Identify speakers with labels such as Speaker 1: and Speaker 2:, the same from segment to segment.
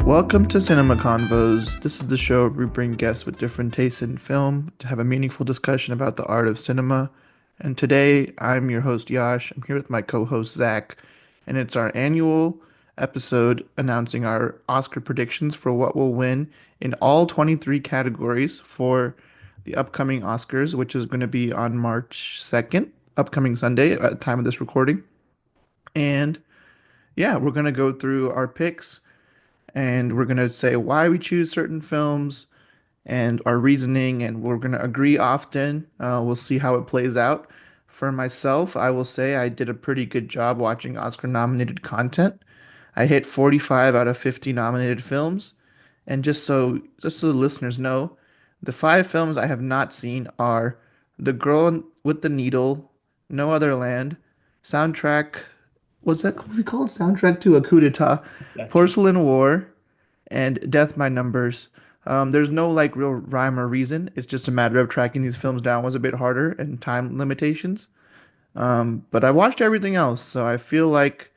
Speaker 1: Welcome to Cinema Convos. This is the show where we bring guests with different tastes in film to have a meaningful discussion about the art of cinema. And today, I'm your host, Yash. I'm here with my co host, Zach, and it's our annual episode announcing our Oscar predictions for what will win in all 23 categories for the upcoming Oscars, which is going to be on March 2nd, upcoming Sunday at the time of this recording. And yeah, we're going to go through our picks and we're going to say why we choose certain films and our reasoning, and we're going to agree often. We'll see how it plays out. For myself, I will say I did a pretty good job watching Oscar nominated content. I hit 45 out of 50 nominated films. And just so the listeners know, the five films I have not seen are The Girl with the Needle, No Other Land, soundtrack, what's that movie called? Soundtrack to a Coup d'etat,
Speaker 2: Gotcha.
Speaker 1: Porcelain War, and Death by Numbers. There's no like real rhyme or reason. It's just a matter of tracking these films down was a bit harder and time limitations. But I watched everything else, so I feel like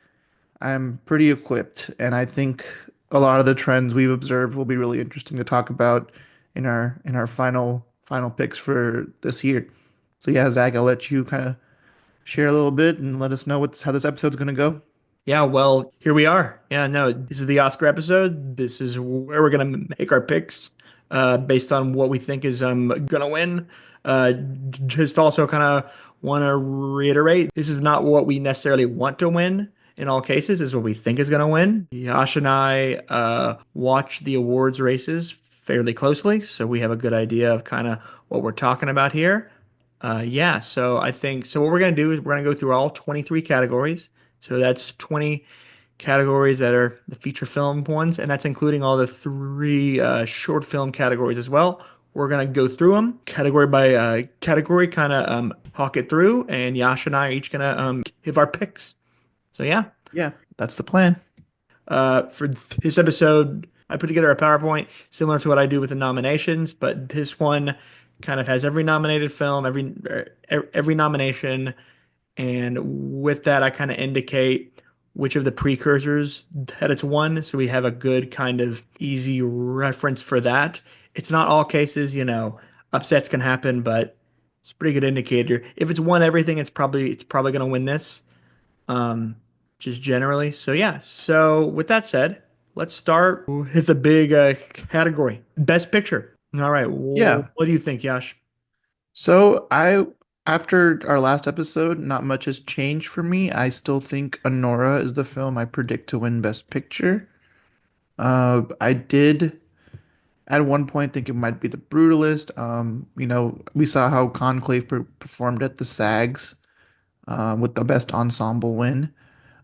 Speaker 1: I'm pretty equipped, and I think a lot of the trends we've observed will be really interesting to talk about in our final picks for this year. So yeah, Zach, I'll let you kind of share a little bit and let us know what's how this episode's gonna go.
Speaker 2: Yeah, well, here we are. Yeah, no, this is the Oscar episode. This is where we're gonna make our picks based on what we think is gonna win. Just also kind of want to reiterate, this is not what we necessarily want to win in all cases. This is what we think is gonna win. Yash and I watch the awards races fairly closely, so we have a good idea of kind of what we're talking about here. Yeah, so I think so. What we're going to do is we're going to go through all 23 categories. So that's 20 categories that are the feature film ones, and that's including all the three short film categories as well. We're going to go through them category by category, kind of talk it through, and Yash and I are each going to give our picks. So yeah,
Speaker 1: Yeah, that's the plan.
Speaker 2: for this episode, I put together a PowerPoint similar to what I do with the nominations, but this one kind of has every nominated film, every nomination, and with that, I kind of indicate which of the precursors that it's won, so we have a good kind of easy reference for that. It's not all cases, upsets can happen, but it's a pretty good indicator. If it's won everything, it's probably going to win this um, just generally. So yeah. So with that said, let's start with the big category, Best Picture. All right.
Speaker 1: Yeah.
Speaker 2: What do you think, Yash?
Speaker 1: So after our last episode, not much has changed for me. I still think Anora is the film I predict to win Best Picture. I did at one point think it might be The Brutalist. We saw how Conclave performed at the SAGs, with the Best Ensemble win.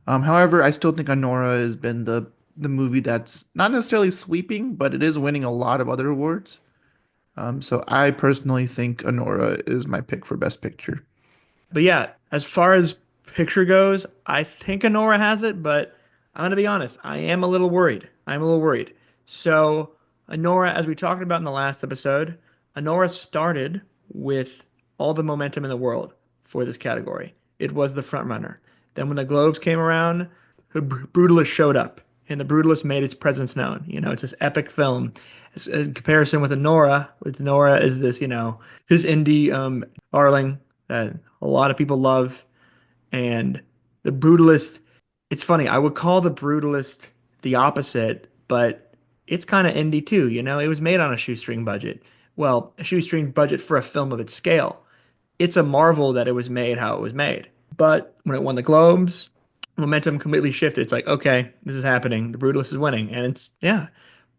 Speaker 1: However, I still think Anora has been the movie that's not necessarily sweeping, but it is winning a lot of other awards. So I personally think Anora is my pick for Best Picture.
Speaker 2: But yeah, as far as picture goes, I think Honora has it, but I'm gonna be honest, I am a little worried. I'm a little worried. So Honora, as we talked about in the last episode, Honora started with all the momentum in the world for this category. It was the front runner. Then when the Globes came around, the Brutalist showed up, and the Brutalist made its presence known. It's this epic film. In comparison with Nora is this, this indie darling that a lot of people love. And the Brutalist, it's funny, I would call the Brutalist the opposite, but it's kind of indie too, It was made on a shoestring budget. Well, a shoestring budget for a film of its scale. It's a marvel that it was made how it was made. But when it won the Globes, momentum completely shifted. It's like, okay, this is happening. The Brutalist is winning. And it's, yeah.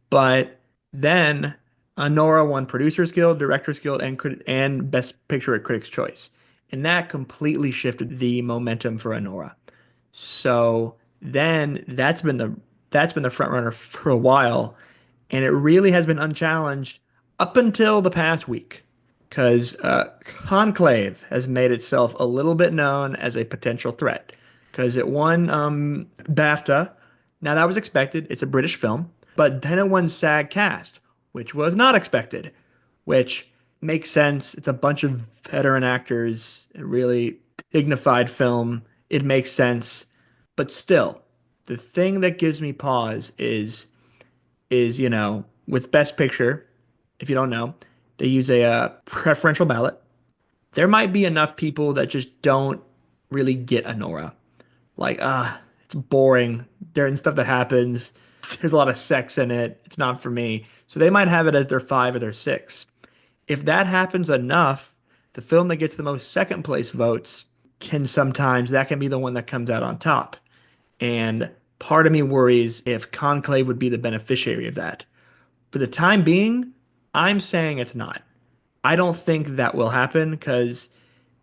Speaker 2: But then Nora won Producers Guild, Directors Guild, and Best Picture at Critics' Choice. And that completely shifted the momentum for Anora. So then that's been the front runner for a while, and it really has been unchallenged up until the past week, because Conclave has made itself a little bit known as a potential threat, because it won BAFTA. Now that was expected. It's a British film, but then it won SAG Cast, which was not expected, which makes sense. It's a bunch of veteran actors, a really dignified film. It makes sense. But still, the thing that gives me pause is is, with Best Picture, if you don't know, they use a preferential ballot. There might be enough people that just don't really get Anora. Like, it's boring. There's stuff that happens. There's a lot of sex in it. It's not for me. So they might have it at their five or their six. If that happens enough, the film that gets the most second place votes that can be the one that comes out on top. And part of me worries if Conclave would be the beneficiary of that. For the time being, I'm saying it's not. I don't think that will happen because,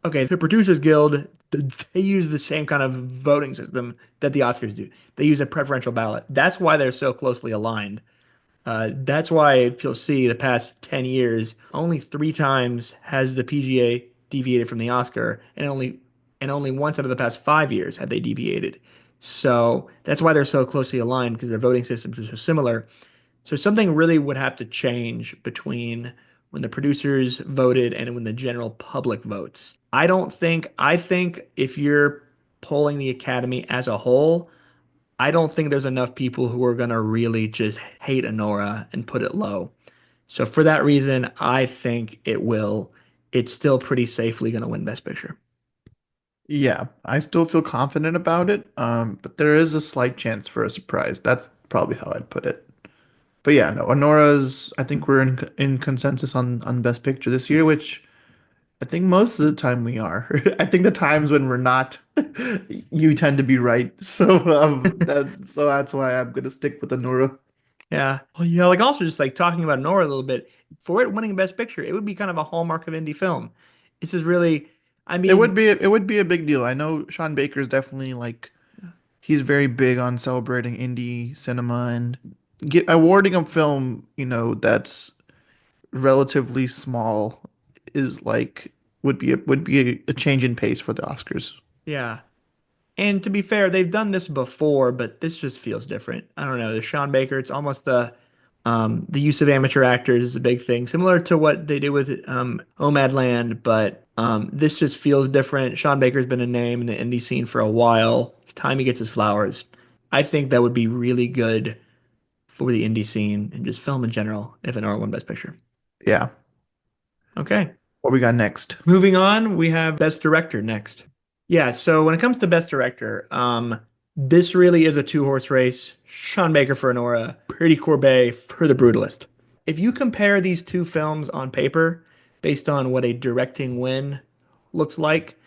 Speaker 2: okay, the Producers Guild, they use the same kind of voting system that the Oscars do. They use a preferential ballot. That's why they're so closely aligned. That's why if you'll see the past 10 years, only three times has the PGA deviated from the Oscar, and only once out of the past 5 years have they deviated. So that's why they're so closely aligned because their voting systems are so similar. So something really would have to change between when the producers voted and when the general public votes. I think if you're polling the Academy as a whole, I don't think there's enough people who are going to really just hate Anora and put it low. So for that reason, I think it will. It's still pretty safely going to win Best Picture.
Speaker 1: Yeah, I still feel confident about it, but there is a slight chance for a surprise. That's probably how I'd put it. But yeah, no, Honora's, I think we're in consensus on Best Picture this year, which I think most of the time we are. I think the times when we're not, you tend to be right. So that's why I'm gonna stick with Honora.
Speaker 2: Yeah. Well, yeah, like also just like talking about Nora a little bit, for it winning Best Picture, it would be kind of a hallmark of indie film. This is really, I mean,
Speaker 1: It would be a big deal. I know Sean Baker's definitely like he's very big on celebrating indie cinema and awarding a film, that's relatively small is like would be a change in pace for the Oscars.
Speaker 2: yeah. And to be fair, they've done this before, but this just feels different. I don't know. The Sean Baker, it's almost the use of amateur actors is a big thing, similar to what they did with Nomadland, but this just feels different. Sean Baker's been a name in the indie scene for a while. It's time he gets his flowers. I think that would be really good for the indie scene and just film in general if an R won Best Picture.
Speaker 1: Yeah.
Speaker 2: Okay.
Speaker 1: What we got next?
Speaker 2: Moving on, we have Best Director next. Yeah, so when it comes to Best Director, this really is a two-horse race. Sean Baker for Anora, Pretty Corbet for The Brutalist. If you compare these two films on paper, based on what a directing win looks like,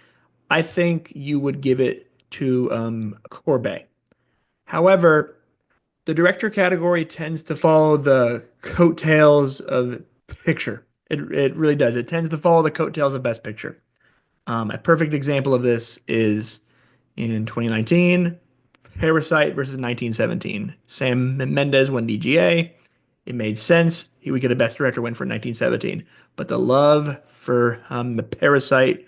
Speaker 2: I think you would give it to Corbet. However, the director category tends to follow the coattails of picture. It really does. It tends to follow the coattails of Best Picture. A perfect example of this is in 2019, Parasite versus 1917. Sam Mendes won DGA. It made sense. He would get a Best Director win for 1917. But the love for Parasite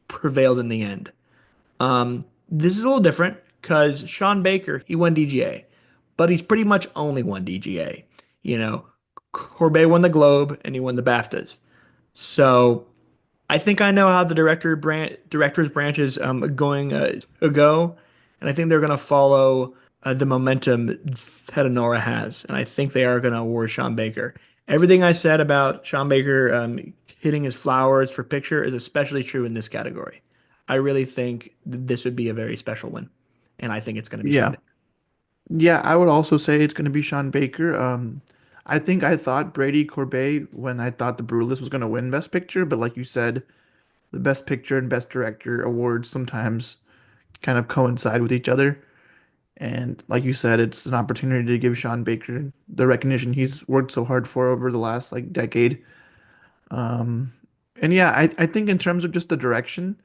Speaker 2: prevailed in the end. This is a little different because Sean Baker, he won DGA, but he's pretty much only won DGA. You know, Corbet won the Globe and he won the BAFTAs. So I think I know how the director's branch is going to go, and I think they're going to follow the momentum that Honora has, and I think they are going to award Sean Baker. Everything I said about Sean Baker hitting his flowers for picture is especially true in this category. I really think this would be a very special one, and I think it's going to be Sean
Speaker 1: Yeah.
Speaker 2: Baker.
Speaker 1: Yeah, I would also say it's going to be Sean Baker. I think I thought Brady Corbet when I thought The Brutalist was going to win Best Picture, but like you said, the Best Picture and Best Director awards sometimes kind of coincide with each other. And like you said, it's an opportunity to give Sean Baker the recognition he's worked so hard for over the last like decade. Um, and yeah, I think in terms of just the direction,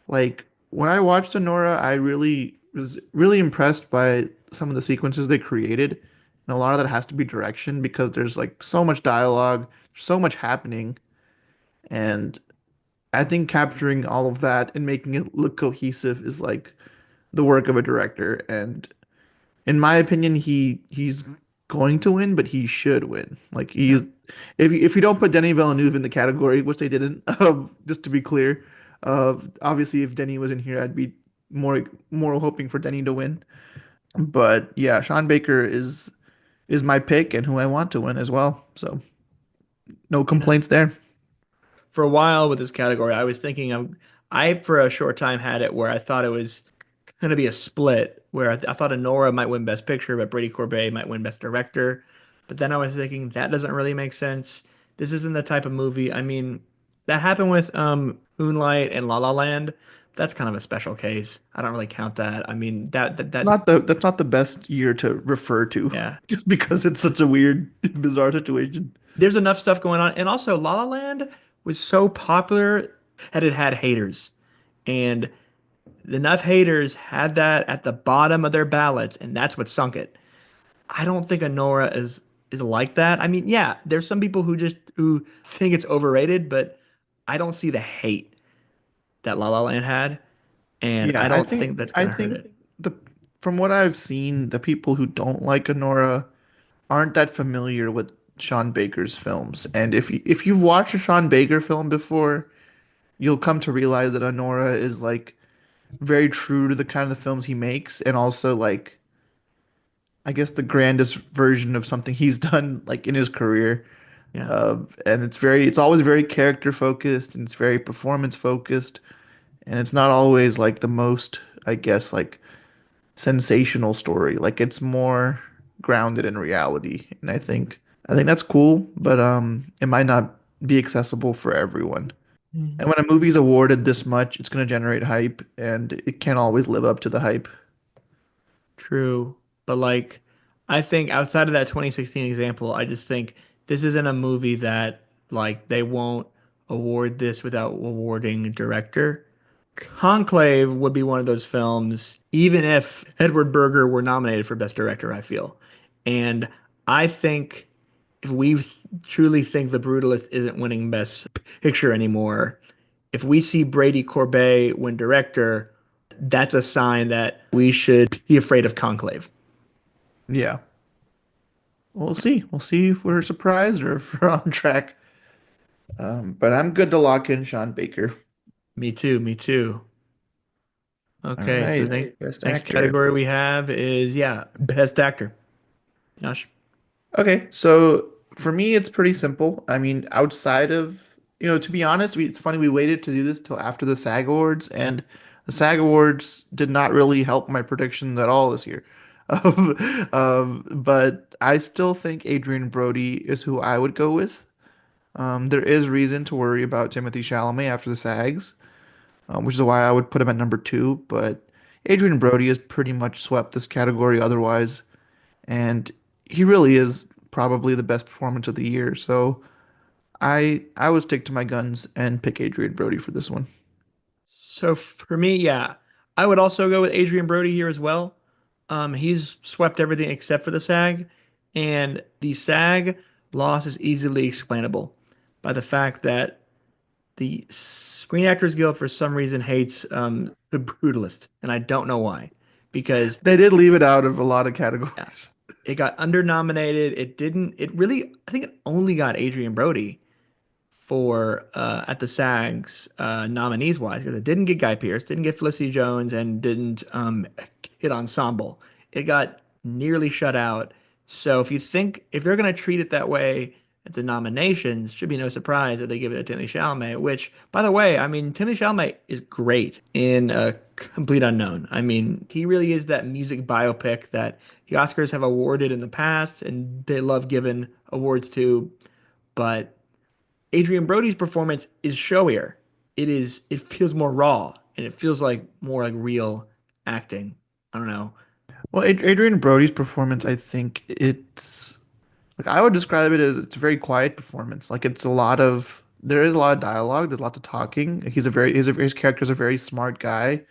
Speaker 1: like when I watched Sonora, I really was really impressed by some of the sequences they created. And a lot of that has to be direction because there's like so much dialogue, so much happening. And I think capturing all of that and making it look cohesive is like the work of a director. And in my opinion, he's going to win, but he should win. Like
Speaker 2: Yeah.
Speaker 1: he's if you don't put Denis Villeneuve in the category, which they didn't, just to be clear, obviously if Denis was in here, I'd be more hoping for Denis to win. But yeah, Sean Baker is is my pick and who I want to win as well. So no
Speaker 2: You know,
Speaker 1: complaints there.
Speaker 2: for a while with this category, I was thinking I for a short time had it where I thought it was going to be a split where I thought Anora might win Best Picture, but Brady Corbet might win Best Director. But then I was thinking that doesn't really make sense. This isn't the type of movie. I mean, that happened with Moonlight and La La Land. That's kind of a special case. I don't really count that. I mean, that
Speaker 1: That's not the best year to refer to
Speaker 2: yeah.
Speaker 1: just because it's such a weird, bizarre situation.
Speaker 2: There's enough stuff going on. And also La La Land was so popular that it had haters. And enough haters had that at the bottom of their ballots, and that's what sunk it. I don't think Anora is like that. I mean, yeah, there's some people who think it's overrated, but I don't see the hate that La La Land had, and
Speaker 1: Yeah,
Speaker 2: I don't think that's
Speaker 1: I
Speaker 2: gonna hurt
Speaker 1: think
Speaker 2: it.
Speaker 1: the from what I've seen, the people who don't like Honora aren't that familiar with Sean Baker's films. And if you've watched a Sean Baker film before, you'll come to realize that Honora is like very true to the kind of films he makes, and also like I guess the grandest version of something he's done like in his career.
Speaker 2: Yeah,
Speaker 1: And it's always very character focused and it's very performance focused, and it's not always like the most, I guess, like sensational story. Like it's more grounded in reality, and I think that's cool, but it might not be accessible for everyone.
Speaker 2: mm,
Speaker 1: And when a movie's awarded this much, it's going to generate hype, and it can't always live up to the hype.
Speaker 2: true. But like, I think outside of that 2016 example, I just think this isn't a movie that like they won't award this without awarding director. Conclave would be one of those films, even if Edward Berger were nominated for Best Director, I feel. And I think if we truly think The Brutalist isn't winning Best Picture anymore, if we see Brady Corbet win Director, that's a sign that we should be afraid of Conclave.
Speaker 1: Yeah. We'll see. We'll see if we're surprised or if we're on track. But I'm good to lock in Sean Baker.
Speaker 2: Me too, me too.
Speaker 1: All
Speaker 2: Okay, so the
Speaker 1: right.
Speaker 2: next
Speaker 1: Best
Speaker 2: next
Speaker 1: actor.
Speaker 2: category we have is yeah, Best Actor. Josh.
Speaker 1: Okay, so for me, it's pretty simple. I mean, outside of, to be honest, it's funny we waited to do this till after the SAG Awards, and the SAG Awards did not really help my predictions at all this year. But I still think Adrian Brody is who I would go with. There is reason to worry about Timothy Chalamet after the SAGs, which is why I would put him at number two. But Adrian Brody has pretty much swept this category otherwise, and he really is probably the best performance of the year. So I would stick to my guns and pick Adrian Brody for this one.
Speaker 2: So for me, yeah, I would also go with Adrian Brody here as well. He's swept everything except for the SAG, and the SAG loss is easily explainable by the fact that the Screen Actors Guild for some reason hates The Brutalist, and I don't know why. Because
Speaker 1: They did leave it out of a lot of
Speaker 2: yeah,
Speaker 1: categories.
Speaker 2: it got under nominated. It didn't. It really. I think it only got Adrian Brody for at the SAGs nominees wise because it didn't get Guy Pearce, didn't get Felicity Jones, and didn't hit Ensemble. It got nearly shut out. So if they're going to treat it that way at the nominations, should be no surprise that they give it to Timothy Chalamet. Which, by the way, I mean Timothy Chalamet is great in Complete Unknown. I mean he really is that music biopic that the Oscars have awarded in the past, and they love giving awards to, but Adrian Brody's performance is showier. It feels more raw and it feels like more like real acting. I don't know.
Speaker 1: Well, Adrian Brody's performance, I think it's like I would describe it as it's a very quiet performance. Like it's a lot of there is a lot of dialogue, there's lots of talking. His character's a very smart guy.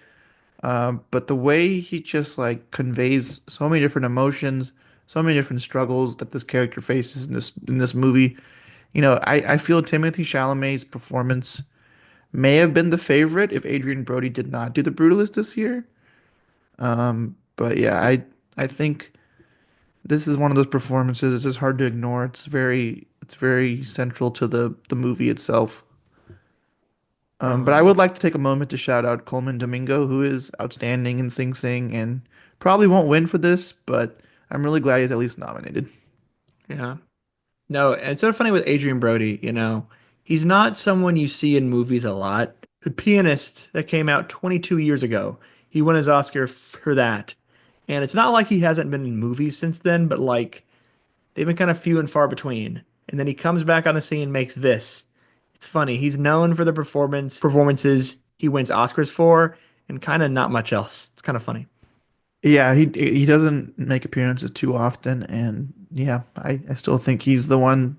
Speaker 1: But the way he just like conveys so many different emotions, so many different struggles that this character faces in this movie, I feel Timothy Chalamet's performance may have been the favorite if Adrian Brody did not do The Brutalist this year. But yeah, I think this is one of those performances. It's just hard to ignore. It's very central to the movie itself. But I
Speaker 2: Um,
Speaker 1: would like to take a moment to shout out Coleman Domingo, who is outstanding in Sing Sing and probably won't win for this, but I'm really glad he's at least nominated.
Speaker 2: Yeah. No, and it's so funny with Adrian Brody, he's not someone you see in movies a lot. The Pianist that came out 22 years ago, he won his Oscar for that. And it's not like he hasn't been in movies since then, but like they've been kind of few and far between. And then he comes back on the scene and makes this. It's funny. He's known for the performances he wins Oscars for, and kind of not much else. It's kind of funny.
Speaker 1: Yeah, he doesn't make appearances too often, and yeah, I still think he's the one.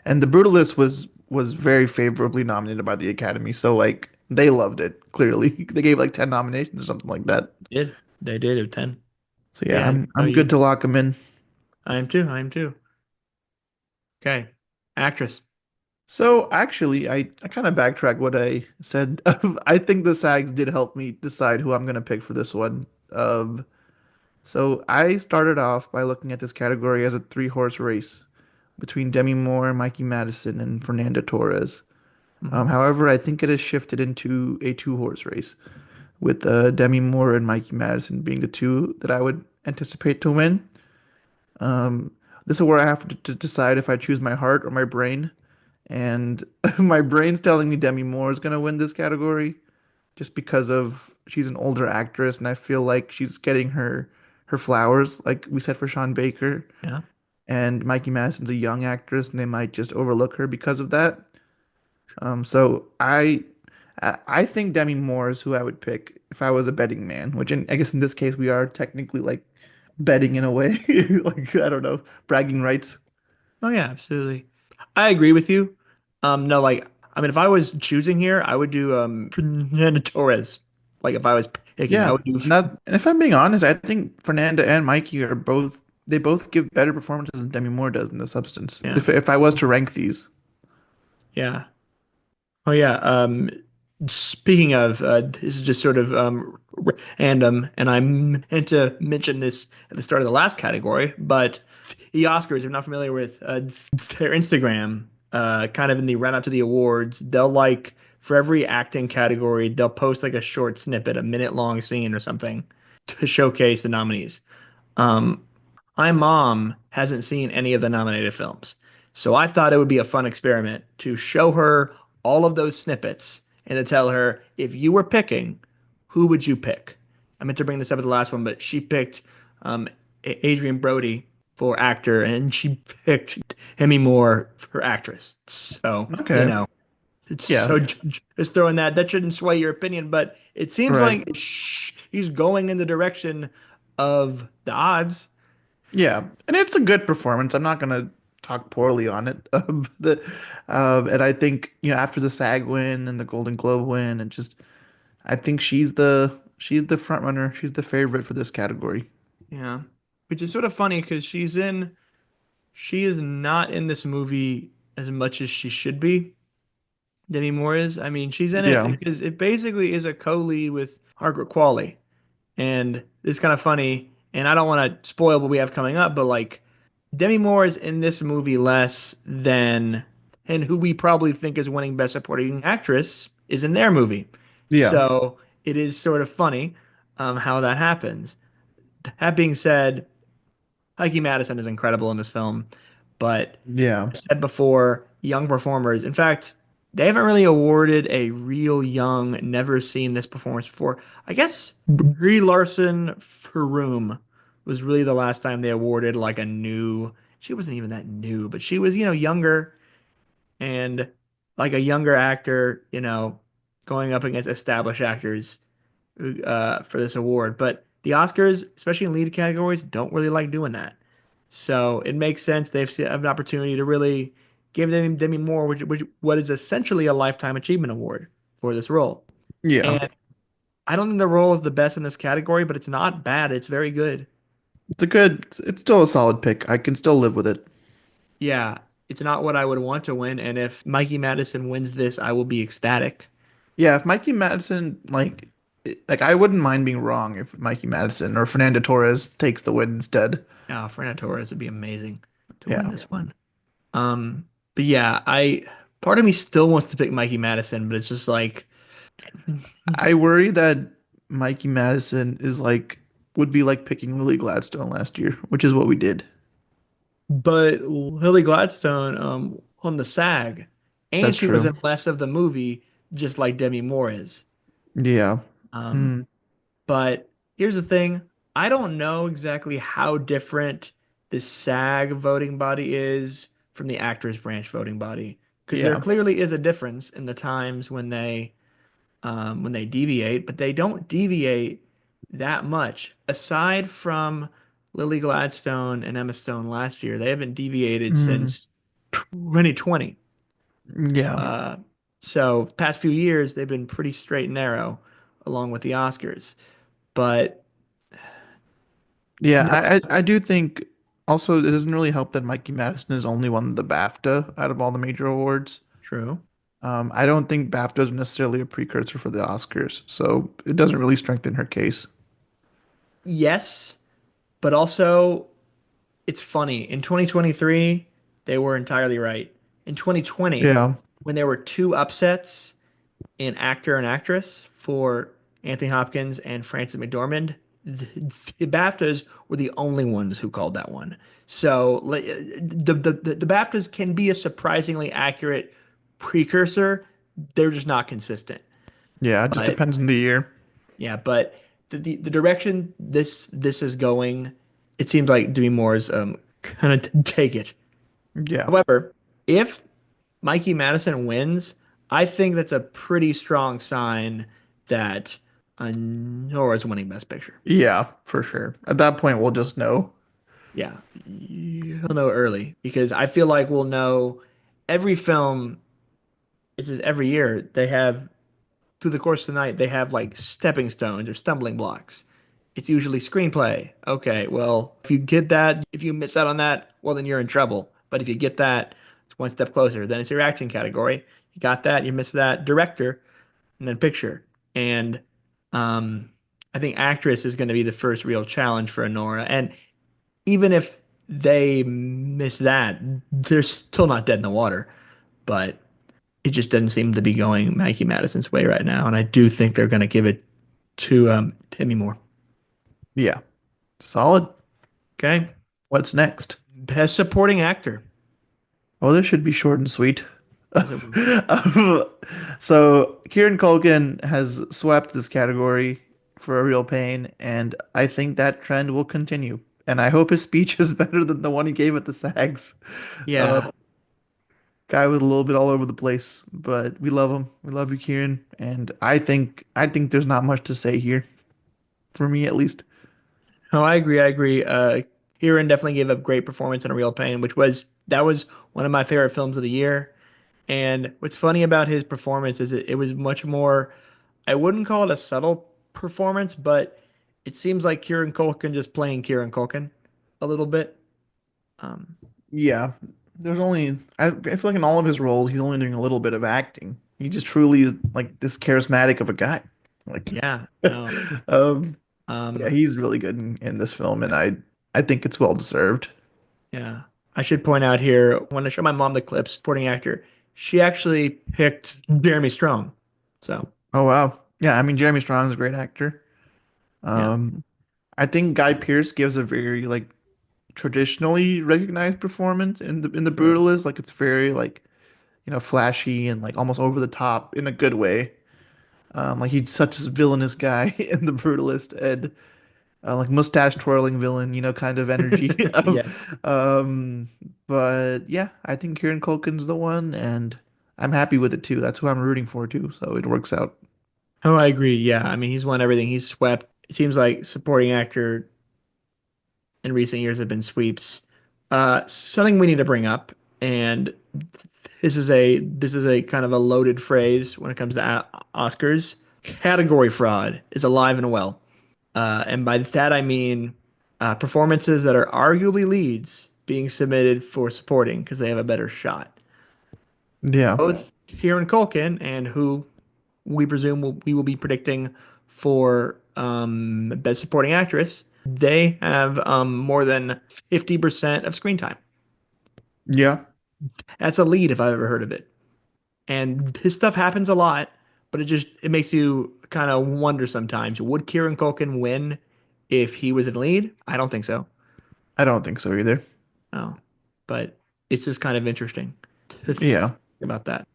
Speaker 1: And The Brutalist was very favorably nominated by the Academy, so like they loved it. Clearly, they gave like 10 nominations or something like that.
Speaker 2: Did they did have 10?
Speaker 1: So yeah,
Speaker 2: Yeah, no,
Speaker 1: I'm good to lock him in.
Speaker 2: I am too. I am too. Okay, actress.
Speaker 1: So actually, I kind of backtrack what I said. I think the SAGs did help me decide who I'm gonna pick for this one. So I started off by looking at this category as a three-horse race between Demi Moore, Mikey Madison, and Fernanda Torres.
Speaker 2: Mhm.
Speaker 1: However, I think it has shifted into a two-horse race with Demi Moore and Mikey Madison being the two that I would anticipate to win. Um, this is where I have to decide if I choose my heart or my brain. And my brain's telling me Demi Moore is going to win this category just because of she's an older actress and I feel like she's getting her flowers, like we said for Sean Baker.
Speaker 2: Yeah.
Speaker 1: And Mikey Madison's a young actress and they might just overlook her because of that. So I think Demi Moore is who I would pick if I was a betting man, which I guess in this case we are technically like betting in a way, like I don't know, bragging rights.
Speaker 2: Oh yeah, absolutely. I agree with you. No, like I mean, if I was choosing here, I would do Fernando Torres. Like if I was picking, I
Speaker 1: Yeah,
Speaker 2: would do.
Speaker 1: not, and if I'm being honest, I think Fernanda and Mikey are both they both give better performances than Demi Moore does in The Substance.
Speaker 2: Yeah,
Speaker 1: If I was to rank these.
Speaker 2: yeah. Oh yeah. Speaking of, this is just sort of random, and I meant to mention this at the start of the last category, but the Oscars, if you're not familiar with their Instagram, kind of in the run up to the awards, they'll like for every acting category, they'll post like a short snippet, a minute long scene or something to showcase the nominees. Um, my mom hasn't seen any of the nominated films, so I thought it would be a fun experiment to show her all of those snippets and to tell her if you were picking, who would you pick? I meant to bring this up at the last one, but she picked Adrian Brody for actor, and she picked Demi Moore for actress. So,
Speaker 1: Okay.
Speaker 2: it's
Speaker 1: Yeah.
Speaker 2: so just throwing that. That shouldn't sway your opinion, but it seems
Speaker 1: Right.
Speaker 2: like she's going in the direction of the odds.
Speaker 1: Yeah. And it's a good performance. I'm not gonna talk poorly on it. And I think, after the SAG win and the Golden Globe win, and just I think she's the front runner. She's the favorite for this category.
Speaker 2: Yeah. Which is sort of funny because she is not in this movie as much as she should be. Demi Moore is. I mean, she's in it
Speaker 1: Yeah.
Speaker 2: because it basically is a co-lead with Margaret Qualley. And it's kind of funny. And I don't want to spoil what we have coming up, but like Demi Moore is in this movie less than and who we probably think is winning Best Supporting Actress is in their movie.
Speaker 1: Yeah.
Speaker 2: So it is sort of funny how that happens. That being said, Mikey Madison is incredible in this film, but
Speaker 1: Yeah.
Speaker 2: I said before, young performers. In fact, they haven't really awarded a real young, never seen this performance before. I guess Brie Larson for Room was really the last time they awarded like a new. She wasn't even that new, but she was, younger and like a younger actor, going up against established actors for this award. But the Oscars, especially in lead categories, don't really like doing that. So it makes sense have an opportunity to really give Demi Moore, which what is essentially a lifetime achievement award for this role.
Speaker 1: Yeah.
Speaker 2: And I don't think the role is the best in this category, but it's not bad. It's very good.
Speaker 1: It's still a solid pick. I can still live with it.
Speaker 2: Yeah, it's not what I would want to win. And if Mikey Madison wins this, I will be ecstatic.
Speaker 1: Yeah, if Mikey Madison like I wouldn't mind being wrong if Mikey Madison or Fernando Torres takes the win instead.
Speaker 2: Fernando Torres would be amazing to win
Speaker 1: Yeah.
Speaker 2: this one. But yeah, I part of me still wants to pick Mikey Madison, but it's just like,
Speaker 1: I worry that Mikey Madison is like would be like picking Lily Gladstone last year, which is what we did.
Speaker 2: But Lily Gladstone won the SAG, and
Speaker 1: That's
Speaker 2: she was
Speaker 1: true.
Speaker 2: in less of the movie, just like Demi Moore is.
Speaker 1: Yeah.
Speaker 2: Um,
Speaker 1: Mm,
Speaker 2: but here's the thing. I don't know exactly how different the SAG voting body is from the Actors Branch voting body, because there
Speaker 1: yeah.
Speaker 2: clearly is a difference in the times when they deviate, but they don't deviate that much. Aside from Lily Gladstone and Emma Stone last year, they haven't deviated
Speaker 1: Mm,
Speaker 2: since 2020.
Speaker 1: yeah.
Speaker 2: Uh, so past few years, they've been pretty straight and narrow, along with the Oscars. But
Speaker 1: Yeah,
Speaker 2: no,
Speaker 1: I do think also it doesn't really help that Mikey Madison has only won the BAFTA out of all the major awards.
Speaker 2: true.
Speaker 1: I don't think BAFTA is necessarily a precursor for the Oscars, so it doesn't really strengthen her case.
Speaker 2: Yes, but also it's funny. In 2023, they were entirely right. In 2020,
Speaker 1: Yeah.
Speaker 2: when there were two upsets in actor and actress for Anthony Hopkins and Frances McDormand, the BAFTAs were the only ones who called that one. So the BAFTAs can be a surprisingly accurate precursor. They're just not consistent.
Speaker 1: Yeah, it just
Speaker 2: But
Speaker 1: depends on the year.
Speaker 2: yeah, but the direction this is going, it seems like Demi Moore's kind of take it.
Speaker 1: Yeah.
Speaker 2: However, if Mikey Madison wins, I think that's a pretty strong sign that Nora's winning Best Picture.
Speaker 1: Yeah, for sure. At that point, we'll just know.
Speaker 2: Yeah, you'll know early because I feel like we'll know every film. This is every year they have through the course of the night they have like stepping stones or stumbling blocks. It's usually screenplay. Okay, well, if you get that, if you miss out on that, well, then you're in trouble. But if you get that, it's one step closer. Then it's your acting category. You got that, you missed that, director, and then picture. And um, I think actress is going to be the first real challenge for Honora. And even if they miss that, they're still not dead in the water. But it just doesn't seem to be going Mikey Madison's way right now. And I do think they're going to give it to Demi Moore.
Speaker 1: Yeah. Solid.
Speaker 2: Okay.
Speaker 1: What's next?
Speaker 2: Best supporting actor.
Speaker 1: Oh, this should be short and sweet.
Speaker 2: Yes, it will.
Speaker 1: So Kieran Culkin has swept this category for a real pain, and I think that trend will continue. And I hope his speech is better than the one he gave at the SAGs. Uh,
Speaker 2: Yeah.
Speaker 1: Guy was a little bit all over the place, but we love him. We love you, Kieran, and I think there's not much to say here, for me at least.
Speaker 2: No, I agree. I agree. Kieran definitely gave a great performance in A Real Pain, that was one of my favorite films of the year. And what's funny about his performance is it was much more, I wouldn't call it a subtle performance, but it seems like Kieran Culkin just playing Kieran Culkin a little bit. Um,
Speaker 1: Yeah, there's only I feel like in all of his roles, he's only doing a little bit of acting. He just truly is like this charismatic of a guy. Like,
Speaker 2: yeah, no.
Speaker 1: um, yeah,
Speaker 2: Um,
Speaker 1: he's really good in this film, and I think it's well deserved.
Speaker 2: yeah. I should point out here, when I show my mom the clips, supporting actor, she actually picked Jeremy Strong. So,
Speaker 1: Oh wow, yeah, I mean Jeremy Strong's a great actor.
Speaker 2: yeah.
Speaker 1: Um, I think Guy Pearce gives a very like traditionally recognized performance in the
Speaker 2: Sure.
Speaker 1: Brutalist. Like it's very like flashy and like almost over the top in a good way. Like he's such a villainous guy in The Brutalist, and like mustache twirling villain, kind of energy.
Speaker 2: Yeah.
Speaker 1: Um, but yeah, I think Kieran Culkin's the one, and I'm happy with it too. That's who I'm rooting for too, so it works out.
Speaker 2: Oh, I agree. Yeah. I mean, he's won everything. He's swept. It seems like supporting actor in recent years have been sweeps. Something we need to bring up, and this is a kind of a loaded phrase when it comes to Oscars. Category fraud is alive and well. And by that I mean performances that are arguably leads being submitted for supporting because they have a better shot.
Speaker 1: Yeah,
Speaker 2: Both Kieran Culkin and who we presume we will be predicting for Best Supporting Actress, they have more than 50% of screen time.
Speaker 1: yeah.
Speaker 2: That's a lead if I've ever heard of it. And his stuff happens a lot, but it makes you kind of wonder sometimes, would Kieran Culkin win if he was in lead? I don't think so.
Speaker 1: I don't think so either.
Speaker 2: No. but it's just kind of interesting to think
Speaker 1: Yeah.
Speaker 2: about that.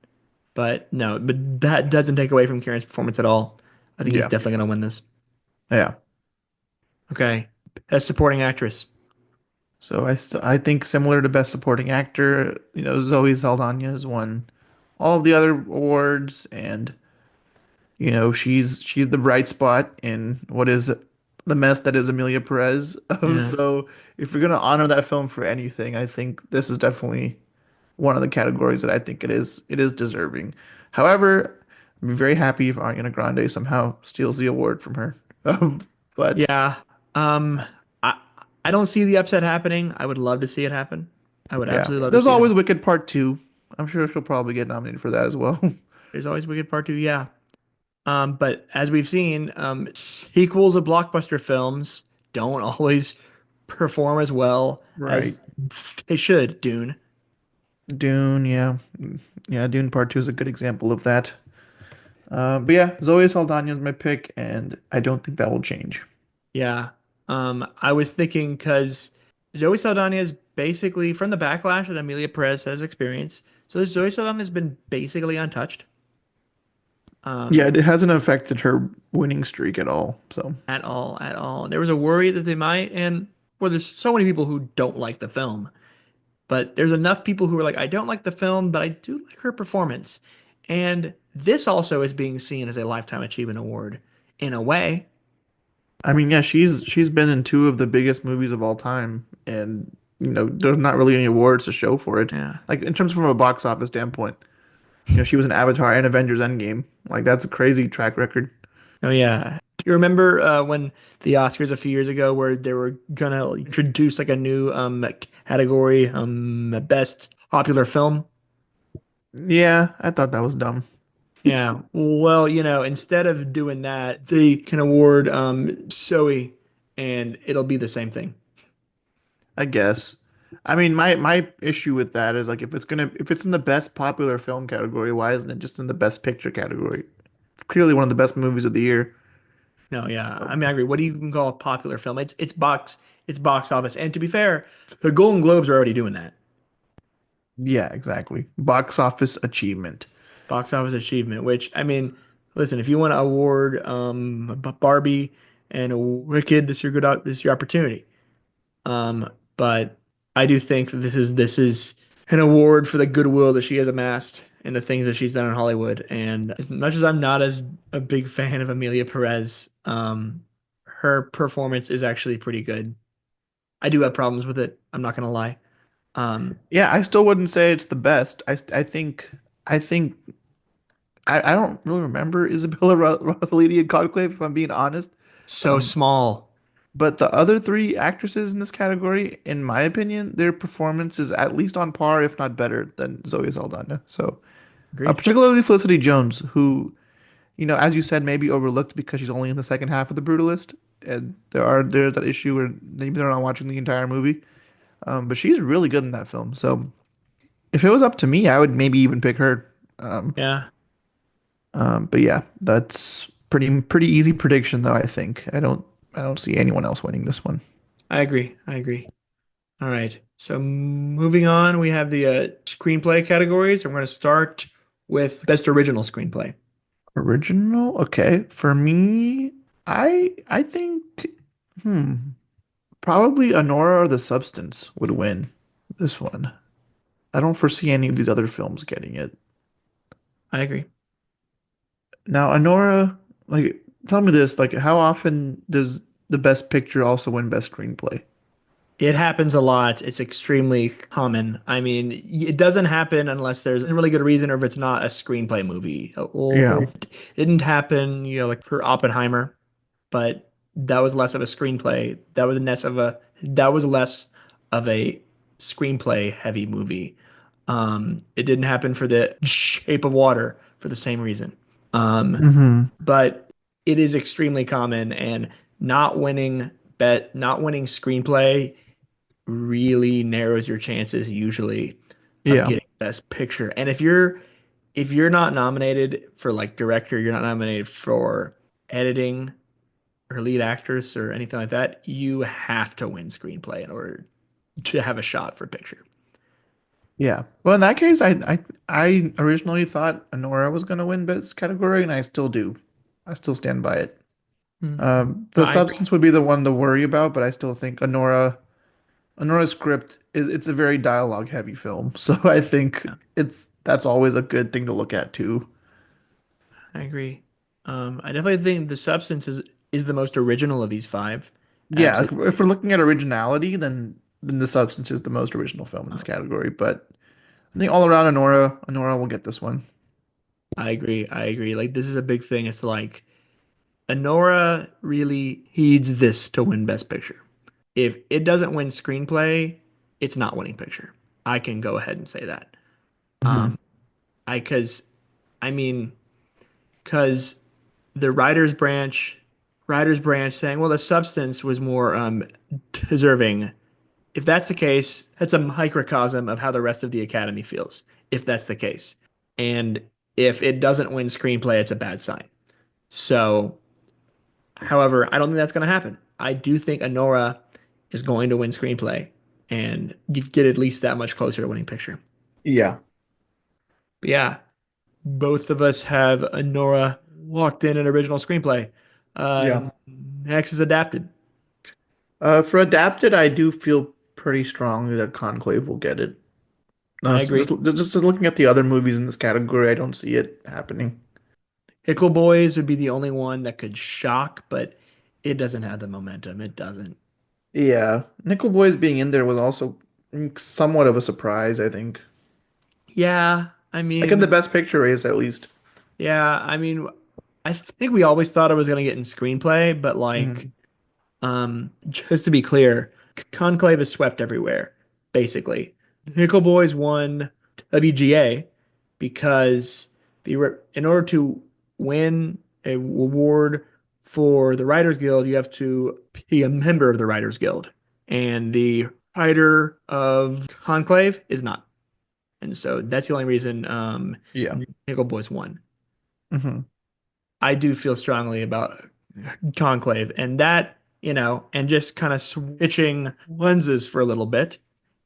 Speaker 2: But no, but that doesn't take away from Kieran's performance at all. I think he's
Speaker 1: Yeah.
Speaker 2: definitely going to win this.
Speaker 1: Yeah.
Speaker 2: Okay. Best supporting actress.
Speaker 1: So I think similar to Best Supporting Actor, Zoe Saldana has won all of the other awards, and she's the bright spot in what is the mess that is Amelia Perez.
Speaker 2: Yeah.
Speaker 1: So if you're gonna honor that film for anything, I think this is definitely one of the categories that I think it is deserving. However, I'm very happy if Ariana Grande somehow steals the award from her. But
Speaker 2: Yeah. Um, I I don't see the upset happening. I would love to see it happen. I would
Speaker 1: yeah,
Speaker 2: absolutely love to
Speaker 1: there's
Speaker 2: see it
Speaker 1: always
Speaker 2: happen.
Speaker 1: Wicked Part 2. I'm sure she'll probably get nominated for that as well.
Speaker 2: There's always Wicked Part 2, yeah. But as we've seen, sequels of blockbuster films don't always perform as well
Speaker 1: Right.
Speaker 2: as they should. Dune.
Speaker 1: Dune, yeah. Yeah, Dune Part 2 is a good example of that. But yeah, Zoe Saldana is my pick, and I don't think that will change.
Speaker 2: Yeah. I was thinking because Zoe Saldana is basically from the backlash that Amelia Perez has experienced. So Zoe Saldana has been basically untouched.
Speaker 1: Yeah,
Speaker 2: Um,
Speaker 1: it hasn't affected her winning streak at all. So,
Speaker 2: at all, at all. There was a worry that they might, and well, there's so many people who don't like the film, but there's enough people who are like, I don't like the film, but I do like her performance. And this also is being seen as a Lifetime Achievement Award in a way.
Speaker 1: I mean, yeah, she's been in two of the biggest movies of all time, and there's not really any awards to show for it.
Speaker 2: Yeah.
Speaker 1: Like in terms from a box office standpoint, she was in Avatar and Avengers Endgame. Like that's a crazy track record.
Speaker 2: Oh yeah. Do you remember when the Oscars a few years ago where they were gonna introduce like a new category, best popular film?
Speaker 1: Yeah, I thought that was dumb.
Speaker 2: Yeah. Well, instead of doing that, they can award Zoe and it'll be the same thing.
Speaker 1: I guess. I mean, my issue with that is like if it's in the best popular film category, why isn't it just in the best picture category? It's clearly one of the best movies of the year.
Speaker 2: No, yeah.
Speaker 1: So,
Speaker 2: I mean, I agree. What do you even call a popular film? It's box office. And to be fair, the Golden Globes are already doing that.
Speaker 1: yeah, exactly. Box office achievement.
Speaker 2: Box office achievement, which I mean, listen, if you want to award Barbie and Wicked, this is your opportunity. But I do think that this is an award for the goodwill that she has amassed and the things that she's done in Hollywood. And as much as I'm not as a big fan of Amelia Perez, her performance is actually pretty good. I do have problems with it. I'm not gonna lie. Um,
Speaker 1: Yeah, I still wouldn't say it's the best. I think I don't really remember Isabella Rossellini in Conclave, if I'm being honest.
Speaker 2: so
Speaker 1: Um,
Speaker 2: small.
Speaker 1: but the other three actresses in this category, in my opinion, their performance is at least on par, if not better, than Zoe Saldana. So,
Speaker 2: Agreed.
Speaker 1: particularly Felicity Jones, who, as you said, maybe overlooked because she's only in the second half of The Brutalist, and there's that issue where maybe they're not watching the entire movie. But she's really good in that film. So if it was up to me, I would maybe even pick her. Um,
Speaker 2: Yeah,
Speaker 1: but yeah, that's pretty easy prediction though, I think. I don't see anyone else winning this one.
Speaker 2: I agree. I agree. All right. So moving on, we have the screenplay categories. I'm going to start with best original screenplay.
Speaker 1: Original? Okay. For me, I think hmm, probably Honora or The Substance would win this one. I don't foresee any of these other films getting it.
Speaker 2: I agree.
Speaker 1: Now, Honora, like, tell me this, like, how often does the Best Picture also win Best Screenplay?
Speaker 2: It happens a lot. It's extremely common. I mean, it doesn't happen unless there's a really good reason or if it's not a screenplay movie. Or
Speaker 1: Yeah.
Speaker 2: it didn't happen, like for Oppenheimer, but that was less of a screenplay. That was less of a screenplay heavy movie. It didn't happen for the Shape of Water for the same reason. Um,
Speaker 1: Hmm.
Speaker 2: but it is extremely common and not winning screenplay really narrows your chances usually of
Speaker 1: Yeah.
Speaker 2: getting best picture. And if you're not nominated for like director, you're not nominated for editing or lead actress or anything like that, you have to win screenplay in order to have a shot for picture.
Speaker 1: Yeah. Well, in that case, I originally thought Anora was going to win Best Category, and I still do. I still stand by it.
Speaker 2: Hmm. No,
Speaker 1: The
Speaker 2: I agree.
Speaker 1: substance would be the one to worry about, but I still think Anora's script is it's a very dialogue heavy film, so I think
Speaker 2: Yeah,
Speaker 1: that's always a good thing to look at too.
Speaker 2: I agree. I definitely think The Substance is the most original of these five.
Speaker 1: Yeah,
Speaker 2: Absolutely.
Speaker 1: if we're looking at originality, then The Substance is the most original film in this
Speaker 2: Um,
Speaker 1: category. But I think all around Anora will get this one.
Speaker 2: I agree. I agree. Like this is a big thing. It's like Anora really needs this to win Best Picture. If it doesn't win screenplay, it's not winning picture. I can go ahead and say that.
Speaker 1: Hmm.
Speaker 2: Um, I because I mean, because the writers branch saying, well, the substance was more deserving. If that's the case, that's a microcosm of how the rest of the Academy feels, if that's the case. And if it doesn't win screenplay, it's a bad sign. So, however, I don't think that's going to happen. I do think Anora is going to win screenplay and get at least that much closer to winning picture.
Speaker 1: Yeah.
Speaker 2: But yeah, both of us have Anora locked in an original screenplay.
Speaker 1: Yeah.
Speaker 2: Next is adapted.
Speaker 1: For adapted, I do feel pretty strongly that Conclave will get it. No,
Speaker 2: I
Speaker 1: so
Speaker 2: agree.
Speaker 1: just looking at the other movies in this category, I don't see it happening.
Speaker 2: Hickle Boys would be the only one that could shock, but it doesn't have the momentum. It doesn't.
Speaker 1: Yeah, Nickel Boys being in there was also somewhat of a surprise, I think.
Speaker 2: Yeah, I
Speaker 1: Like in the
Speaker 2: mean,
Speaker 1: Best Picture race, at least.
Speaker 2: yeah, I mean, I think we always thought it was gonna get in screenplay, but like,
Speaker 1: Mhm.
Speaker 2: just to be clear, Conclave is swept everywhere, basically. Hickle Boys won WGA because in order to win a award for the Writers Guild, you have to be a member of the Writers Guild, and the writer of Conclave is not. And so that's the only reason
Speaker 1: Yeah.
Speaker 2: Nickel Boys won.
Speaker 1: Hmm.
Speaker 2: I do feel strongly about Conclave and that, and just kind of switching lenses for a little bit.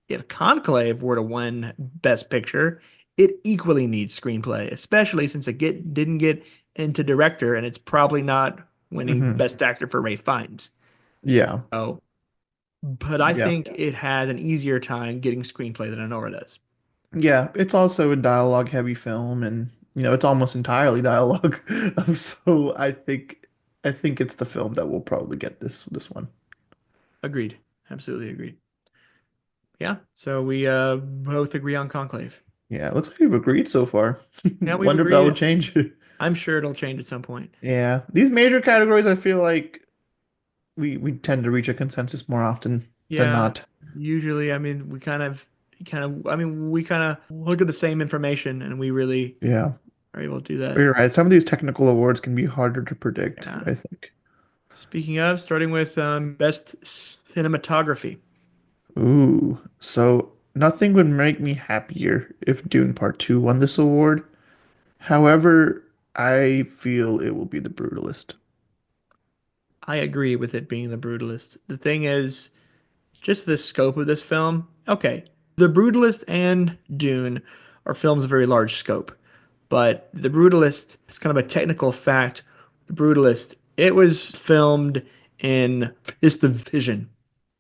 Speaker 2: If Conclave were to win Best Picture, it equally needs screenplay, especially since didn't get into director and it's probably not winning
Speaker 1: Hmm.
Speaker 2: Best Actor for Ray Fiennes.
Speaker 1: Yeah.
Speaker 2: So, but I
Speaker 1: Yeah.
Speaker 2: think it has an easier time getting screenplay than Anora does.
Speaker 1: Yeah. It's also a dialogue heavy film and it's almost entirely dialogue. So I think it's the film that will probably get this one.
Speaker 2: Agreed. Absolutely agreed. Yeah, so we both agree on Conclave.
Speaker 1: Yeah, it looks like we've agreed so far.
Speaker 2: Yeah, we've
Speaker 1: Wonder if that will
Speaker 2: agreed.
Speaker 1: change.
Speaker 2: I'm sure it'll change at some point.
Speaker 1: Yeah. These major categories I feel like we tend to reach a consensus more often than
Speaker 2: Yeah,
Speaker 1: not.
Speaker 2: usually, I mean, we kind of look at the same information and we really
Speaker 1: Yeah.
Speaker 2: are able to do
Speaker 1: But
Speaker 2: that.
Speaker 1: you're right. Some of these technical awards can be harder to predict,
Speaker 2: Yeah.
Speaker 1: I think.
Speaker 2: Speaking of, starting with best cinematography.
Speaker 1: Ooh. So nothing would make me happier if Dune Part 2 won this award. However, I feel it will be The Brutalist.
Speaker 2: I agree with it being The Brutalist. The thing is, just the scope of this film. Okay, The Brutalist and Dune are films of very large scope, but The Brutalist is kind of a technical fact. The Brutalist, it was filmed in VistaVision,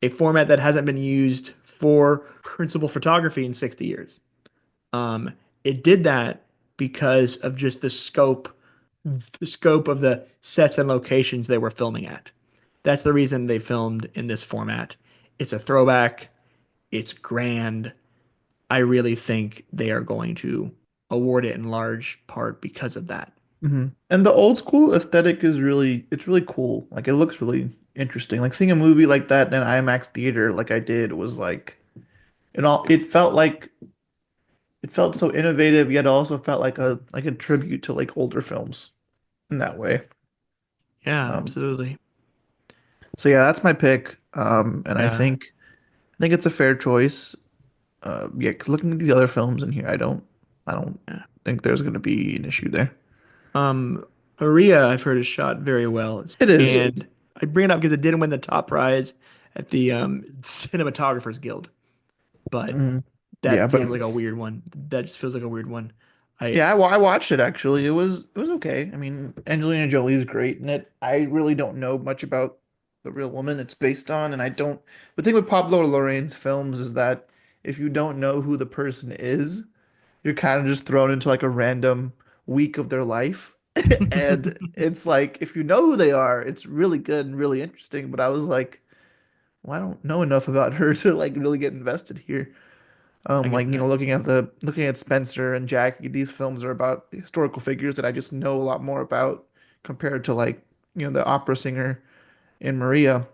Speaker 2: a format that hasn't been used for principal photography in 60 years. Um, it did that because of just the scope of the sets and locations they were filming at. That's the reason they filmed in this format. It's a throwback. It's grand. I really think they are going to award it in large part because of that.
Speaker 1: Hmm. And the old school aesthetic is it's really cool. Like it looks really interesting. Like seeing a movie like that in an IMAX theater like I did was like it felt so innovative, yet also felt like a tribute to like older films in that way.
Speaker 2: Yeah,
Speaker 1: Um,
Speaker 2: absolutely.
Speaker 1: so yeah, that's my pick. And
Speaker 2: Yeah.
Speaker 1: I think it's a fair choice. Yeah, 'cause looking at these other films in here, I don't
Speaker 2: Yeah.
Speaker 1: think there's going to be an issue there.
Speaker 2: Um, Maria, I've heard is shot very well.
Speaker 1: It is.
Speaker 2: And I bring it up because it didn't win the top prize at the Cinematographers Guild. But
Speaker 1: Mhm. Yeah,
Speaker 2: That
Speaker 1: but
Speaker 2: feels like a weird one. That just feels like a weird one. I
Speaker 1: yeah, I watched it actually. It was okay. I mean, Angelina Jolie's great in it. I really don't know much about the real woman it's based on, and I don't. The thing with Pablo Larraín's films is that if you don't know who the person is, you're kind of just thrown into like a random week of their life. And it's like if you know who they are, it's really good and really interesting. But I was like, well, I don't know enough about her to like really get invested here.
Speaker 2: I get
Speaker 1: Like
Speaker 2: that.
Speaker 1: looking at Spencer and Jackie, these films are about historical figures that I just know a lot more about compared to like, the opera singer in Maria.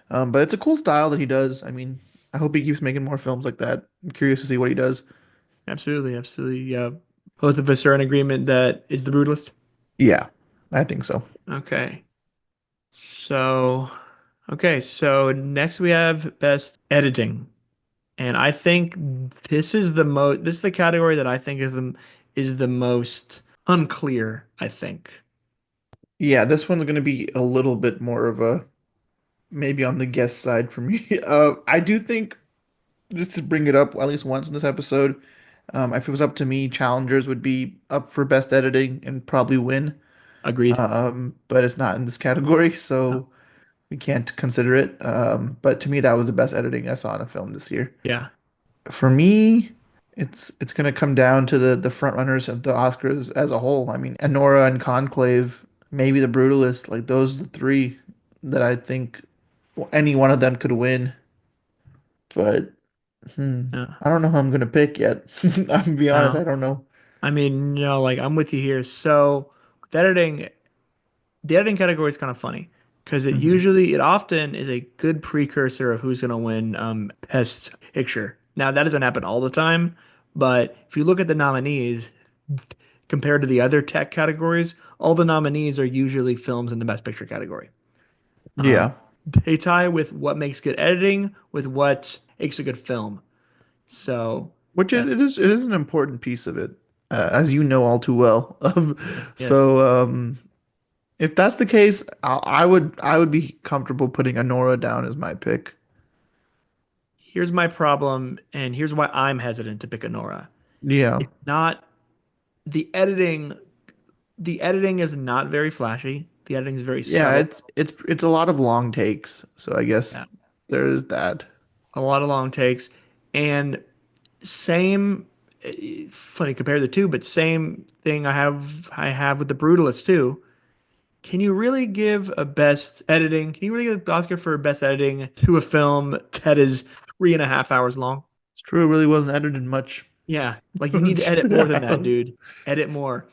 Speaker 1: But it's a cool style that he does. I mean, I hope he keeps making more films like that. I'm curious to see what he does.
Speaker 2: Absolutely, absolutely. Yeah. Both of us are in agreement that it's The Brutalist.
Speaker 1: Yeah, I think so.
Speaker 2: Okay. So, okay, so next we have best editing. And I think this is the category that I think is the most unclear, I think.
Speaker 1: Yeah, this one's going to be a little bit more of a maybe on the guest side for me. I do think just to bring it up at least once in this episode, if it was up to me, Challengers would be up for best editing and probably win.
Speaker 2: Agreed.
Speaker 1: But it's not in this category,
Speaker 2: No.
Speaker 1: so we can't consider it. But to me, that was the best editing I saw in a film this year.
Speaker 2: Yeah.
Speaker 1: For me, it's gonna come down to the front runners of the Oscars as a whole. I mean, Anora and Conclave, maybe The Brutalist, like those are the three that I think any one of them could win. But
Speaker 2: Yeah.
Speaker 1: I don't know who I'm gonna pick yet. I'm gonna be honest, I
Speaker 2: No.
Speaker 1: don't know.
Speaker 2: I mean, no, like I'm with you here. So, with editing, the editing category is kind of funny because
Speaker 1: Hmm.
Speaker 2: it often is a good precursor of who's going to win Best Picture. Now that doesn't happen all the time, but if you look at the nominees compared to the other tech categories, all the nominees are usually films in the Best Picture category. Um,
Speaker 1: Yeah,
Speaker 2: they tie with what makes good editing with what makes a good film. So,
Speaker 1: which
Speaker 2: uh,
Speaker 1: it is an important piece of it, as you know all too well. Of
Speaker 2: yes,
Speaker 1: so if that's the case, I would be comfortable putting Anora down as my pick.
Speaker 2: here's my problem, and here's why I'm hesitant to pick Anora.
Speaker 1: Yeah.
Speaker 2: It's not the editing the editing is not very flashy. The editing is very
Speaker 1: Yeah,
Speaker 2: subtle.
Speaker 1: it's a lot of long takes, so I guess
Speaker 2: Yeah.
Speaker 1: there is that.
Speaker 2: A lot of long takes. And same funny compare the two, but same thing I have with The Brutalist too. Can you really give a best editing? Can you really give an Oscar for best editing to a film that is 3.5 hours long?
Speaker 1: It's true, it really wasn't edited much.
Speaker 2: Yeah, like you need to
Speaker 1: Which
Speaker 2: edit more than
Speaker 1: I
Speaker 2: that,
Speaker 1: was
Speaker 2: dude. Edit more.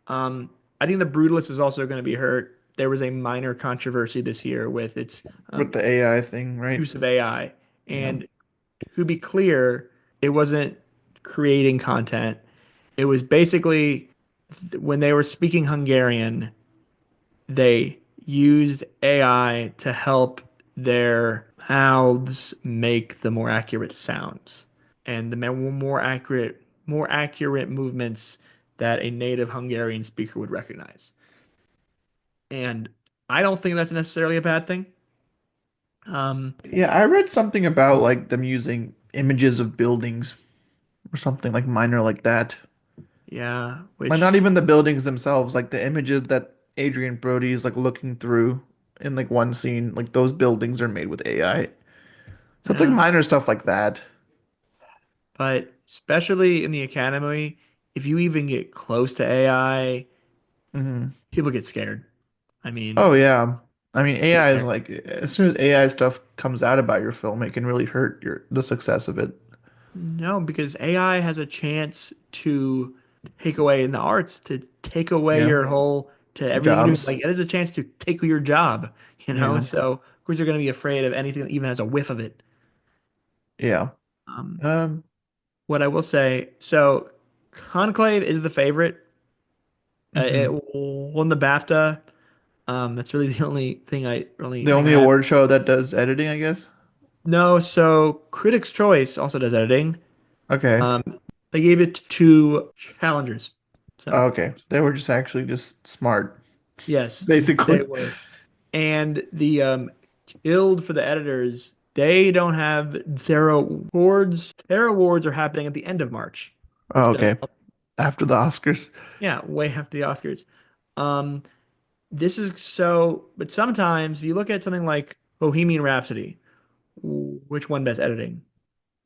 Speaker 2: Um, I think The Brutalist is also going to be hurt. There was a minor controversy this year with its
Speaker 1: with
Speaker 2: um,
Speaker 1: the AI thing, right?
Speaker 2: use of AI.
Speaker 1: Yeah.
Speaker 2: And to be clear, it wasn't creating content. It was basically when they were speaking Hungarian, they used AI to help their mouths make the more accurate sounds and the more accurate movements that a native Hungarian speaker would recognize. And I don't think that's necessarily a bad thing. Um,
Speaker 1: Yeah, I read something about like them using images of buildings or something like minor like that.
Speaker 2: yeah,
Speaker 1: Like
Speaker 2: which
Speaker 1: not even the buildings themselves, like the images that Adrian Brody is like looking through in like one scene, like those buildings are made with AI. So it's like
Speaker 2: yeah,
Speaker 1: minor stuff like that.
Speaker 2: but especially in the academy, if you even get close to AI,
Speaker 1: Hmm.
Speaker 2: people get scared. I mean,
Speaker 1: Oh yeah. I mean,
Speaker 2: get
Speaker 1: AI is
Speaker 2: there.
Speaker 1: like as soon as AI stuff comes out about your film, it can really hurt the success of it.
Speaker 2: No, because AI has a chance to take away in the arts, to take away
Speaker 1: Yeah.
Speaker 2: your whole, to everything you're doing.
Speaker 1: Jobs.
Speaker 2: Like it is a chance to take your job, you know?
Speaker 1: Yeah.
Speaker 2: So of course you're going to be afraid of anything that even has a whiff of it.
Speaker 1: Yeah.
Speaker 2: Um,
Speaker 1: Um,
Speaker 2: what I will say, so Conclave is the favorite. It
Speaker 1: mhm.
Speaker 2: won the BAFTA. That's really the only thing I really
Speaker 1: The
Speaker 2: hang
Speaker 1: only
Speaker 2: my hat.
Speaker 1: award show that does editing, I guess.
Speaker 2: No, so Critics' Choice also does editing.
Speaker 1: Okay.
Speaker 2: Um, they gave it to Challengers. So
Speaker 1: Okay. They were just actually just smart,
Speaker 2: yes,
Speaker 1: basically.
Speaker 2: they were. And the guild for the editors, They don't have their awards. Their awards are happening at the end of March,
Speaker 1: Oh,
Speaker 2: which does,
Speaker 1: okay. After the Oscars.
Speaker 2: yeah, way after the Oscars. Um, this is so, but sometimes if you look at something like Bohemian Rhapsody, which one best editing?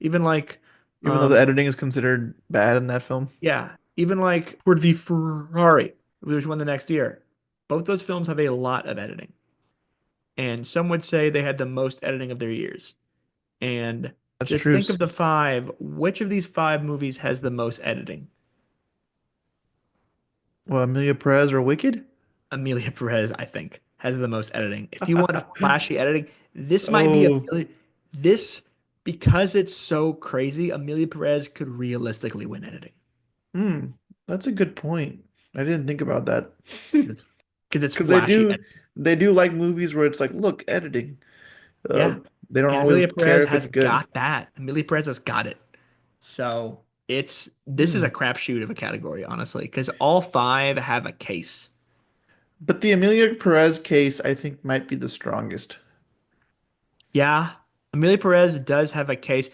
Speaker 2: Even like,
Speaker 1: Even though the
Speaker 2: um,
Speaker 1: editing is considered bad in that film.
Speaker 2: yeah, even like Ford v Ferrari, which won the next year. Both those films have a lot of editing, and some would say they had the most editing of their years. And
Speaker 1: That's
Speaker 2: just
Speaker 1: true.
Speaker 2: think of the five. Which of these five movies has the most editing?
Speaker 1: Well, Amelia Perez or Wicked?
Speaker 2: Amelia Perez, I think, has the most editing. If you want flashy editing, this might be
Speaker 1: Oh,
Speaker 2: this because it's so crazy. Amelia Perez could realistically win editing
Speaker 1: hmm. That's a good point. I didn't think about that.
Speaker 2: because it's
Speaker 1: Because they
Speaker 2: flashy.
Speaker 1: do they do like movies where it's like, look, editing. Uh,
Speaker 2: Yeah,
Speaker 1: they don't
Speaker 2: and
Speaker 1: always
Speaker 2: Amelia
Speaker 1: care
Speaker 2: Perez
Speaker 1: if it's
Speaker 2: has
Speaker 1: good.
Speaker 2: got that. Amelia Perez has got it. So this is a
Speaker 1: Hmm.
Speaker 2: crapshoot of a category, honestly, because all five have a case.
Speaker 1: But the Amelia Perez case, I think, might be the strongest.
Speaker 2: Yeah, Amelia Perez does have a case. Is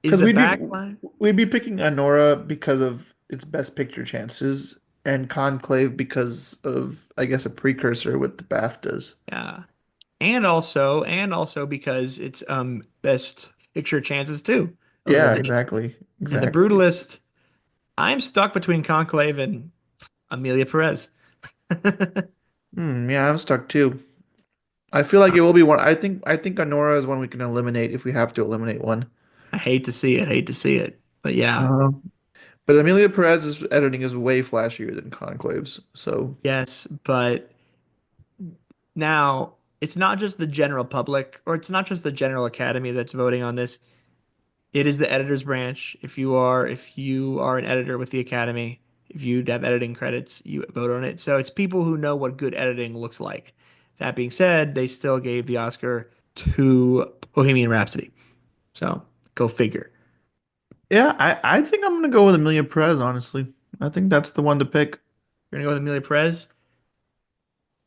Speaker 1: Because
Speaker 2: the backline?
Speaker 1: we'd be picking Anora because of its best picture chances, and Conclave because of, I guess, a precursor with the BAFTAs.
Speaker 2: Yeah, and also because it's best picture chances too. Those are the
Speaker 1: Yeah,
Speaker 2: biggest.
Speaker 1: exactly.
Speaker 2: And the
Speaker 1: Exactly.
Speaker 2: Brutalist, I'm stuck between Conclave and Amelia Perez.
Speaker 1: Hmm, yeah, I'm stuck too. I feel like it will be one. I think Anora is one we can eliminate if we have to eliminate one.
Speaker 2: I hate to see it, hate to see it, but yeah,
Speaker 1: Uh, but Amelia Perez's editing is way flashier than Conclave's. So
Speaker 2: yes, but now it's not just the general public, or it's not just the general academy that's voting on this. It is the editor's branch. If you are an editor with the academy, if you have editing credits, you vote on it. So it's people who know what good editing looks like. That being said, they still gave the Oscar to Bohemian Rhapsody. So go figure.
Speaker 1: yeah, I think I'm gonna go with Amelia Perez, honestly. I think that's the one to pick.
Speaker 2: You're gonna go with Amelia Perez.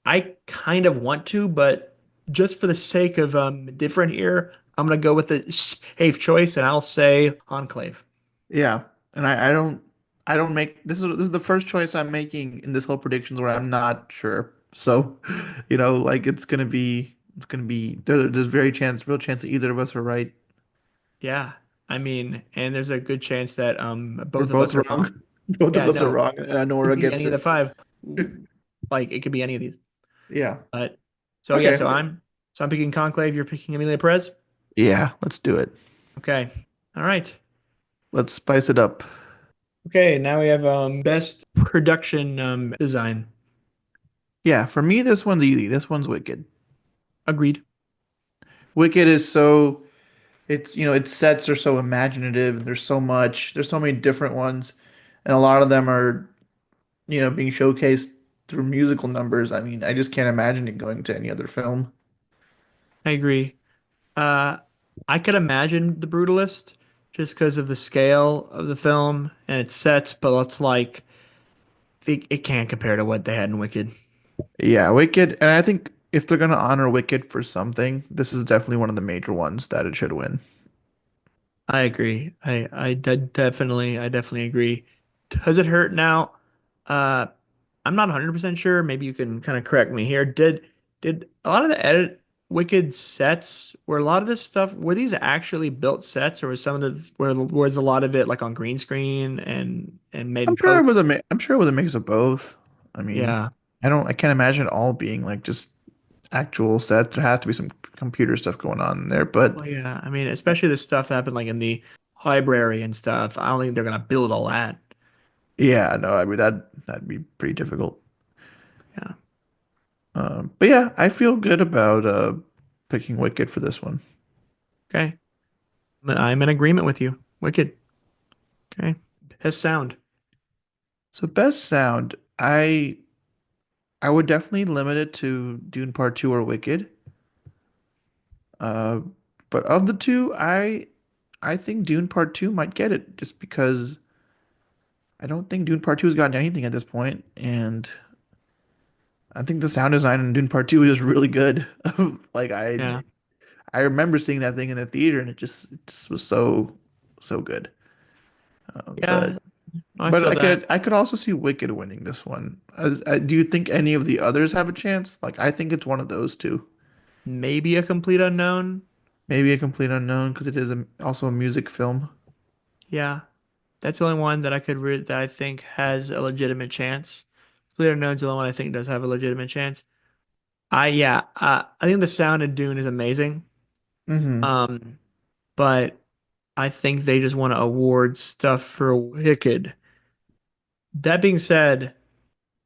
Speaker 2: I kind of want to, but just for the sake of different here, I'm gonna go with the safe choice, and I'll say Enclave.
Speaker 1: Yeah, and I don't make this is the first choice I'm making in this whole predictions where I'm not sure. So, like it's gonna be there's real chance that either of us are right.
Speaker 2: Yeah, I mean, and there's a good chance that
Speaker 1: We're
Speaker 2: both of
Speaker 1: both
Speaker 2: us are
Speaker 1: wrong.
Speaker 2: wrong.
Speaker 1: Both of
Speaker 2: Yeah,
Speaker 1: us are
Speaker 2: no,
Speaker 1: wrong, and
Speaker 2: could
Speaker 1: Nora
Speaker 2: be
Speaker 1: gets
Speaker 2: any of the
Speaker 1: it.
Speaker 2: five. Like it could be any of these.
Speaker 1: Yeah.
Speaker 2: But so yeah,
Speaker 1: Okay.
Speaker 2: so I'm picking Conclave. You're picking Amelia Perez.
Speaker 1: Yeah, let's do it.
Speaker 2: Okay. All right.
Speaker 1: Let's spice it up.
Speaker 2: Okay. Now we have best production design.
Speaker 1: Yeah, for me, this one's easy. This one's Wicked.
Speaker 2: Agreed.
Speaker 1: Wicked is so its sets are so imaginative. There's so many different ones, and a lot of them are, being showcased through musical numbers. I mean, I just can't imagine it going to any other film.
Speaker 2: I agree. Uh, I could imagine The Brutalist just because of the scale of the film and its sets, but it's like it can't compare to what they had in Wicked.
Speaker 1: Yeah, Wicked, and I think if they're gonna honor Wicked for something, this is definitely one of the major ones that it should win.
Speaker 2: I agree. I definitely agree. Does it hurt now? Uh, I'm not 100% sure. Maybe you can kind of correct me here. Did a lot of the edit Wicked sets were a lot of this stuff were these actually built sets or was some of the where was a lot of it like on green screen and made in post?
Speaker 1: I'm sure it was a mix of both. I mean,
Speaker 2: Yeah.
Speaker 1: I can't imagine it all being like just actual sets. There has to be some computer stuff going on there, but
Speaker 2: Well, yeah. I mean, especially the stuff that happened like in the library and stuff. I don't think they're gonna build all that.
Speaker 1: yeah, no, I mean that'd be pretty difficult.
Speaker 2: Yeah.
Speaker 1: But yeah, I feel good about picking Wicked for this one.
Speaker 2: Okay. I'm in agreement with you. Wicked. Okay. Best sound.
Speaker 1: So best sound, I would definitely limit it to Dune Part 2 or Wicked. Uh, but of the two, I think Dune Part 2 might get it just because I don't think Dune Part 2 has gotten anything at this point, and I think the sound design in Dune Part 2 is really good. Like
Speaker 2: Yeah.
Speaker 1: I remember seeing that thing in the theater, and it just was so good.
Speaker 2: Yeah,
Speaker 1: But
Speaker 2: I
Speaker 1: but
Speaker 2: feel that.
Speaker 1: I could also see Wicked winning this one. Do you think any of the others have a chance? Like I think it's one of those two.
Speaker 2: Maybe a complete unknown.
Speaker 1: Maybe a complete unknown because it is also a music film.
Speaker 2: Yeah, that's the only one that that I think has a legitimate chance. Complete unknown's the only one I think does have a legitimate chance. I think the sound in Dune is amazing.
Speaker 1: Hmm.
Speaker 2: Um, but I think they just want to award stuff for Wicked. That being said,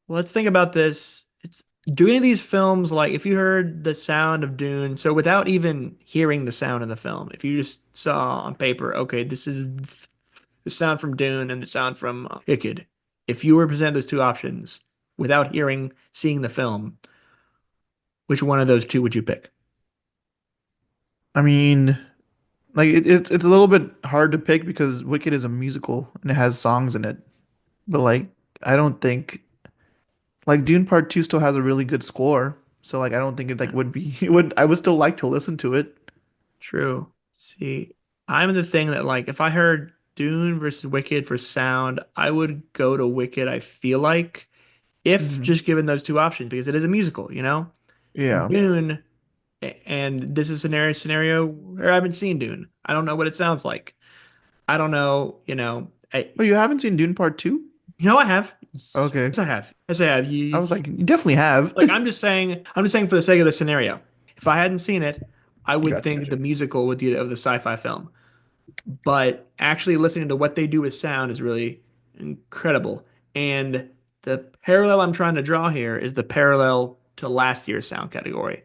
Speaker 2: let's think about this. It's doing these films like if you heard the sound of Dune, so without even hearing the sound in the film, if you just saw on paper, okay, this is the sound from Dune and the sound from Wicked. If you were presented those two options without seeing the film, which one of those two would you pick?
Speaker 1: I mean, like it's a little bit hard to pick because Wicked is a musical and it has songs in it. But like I don't think like Dune Part 2 still has a really good score. So like I don't think it like
Speaker 2: Yeah,
Speaker 1: would be it would I would still like to listen to it.
Speaker 2: true. See, I'm the thing that like if I heard Dune versus Wicked for sound, I would go to Wicked, I feel like, if
Speaker 1: Hmm.
Speaker 2: just given those two options, because it is a musical, you know?
Speaker 1: Yeah.
Speaker 2: Dune, and this is a scenario where I haven't seen Dune. I don't know what it sounds like. I don't know,
Speaker 1: Oh, you haven't seen Dune Part 2?
Speaker 2: I have. Yes,
Speaker 1: Okay.
Speaker 2: I have. Yes, I have.
Speaker 1: I was like, you definitely have.
Speaker 2: Like I'm just saying for the sake of the scenario. If I hadn't seen it, I would
Speaker 1: Gotcha,
Speaker 2: think
Speaker 1: gotcha.
Speaker 2: the musical would be of the sci-fi film. But actually listening to what they do with sound is really incredible. And the parallel I'm trying to draw here is the parallel to last year's sound category.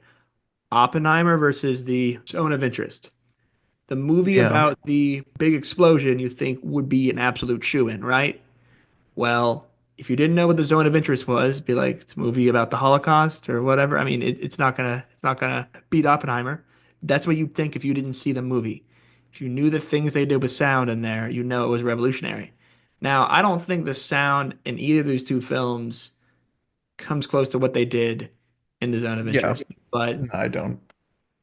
Speaker 2: Oppenheimer versus the Zone of Interest. The movie
Speaker 1: Yeah.
Speaker 2: about the big explosion you think would be an absolute shoo-in, right? Well, if you didn't know what the Zone of Interest was, be like it's a movie about the Holocaust or whatever. I mean, it's not gonna beat Oppenheimer. That's what you'd think if you didn't see the movie. If you knew the things they did with sound in there, you know it was revolutionary. Now, I don't think the sound in either of these two films comes close to what they did in the Zone of
Speaker 1: Yeah.
Speaker 2: Interest, but
Speaker 1: No, I don't.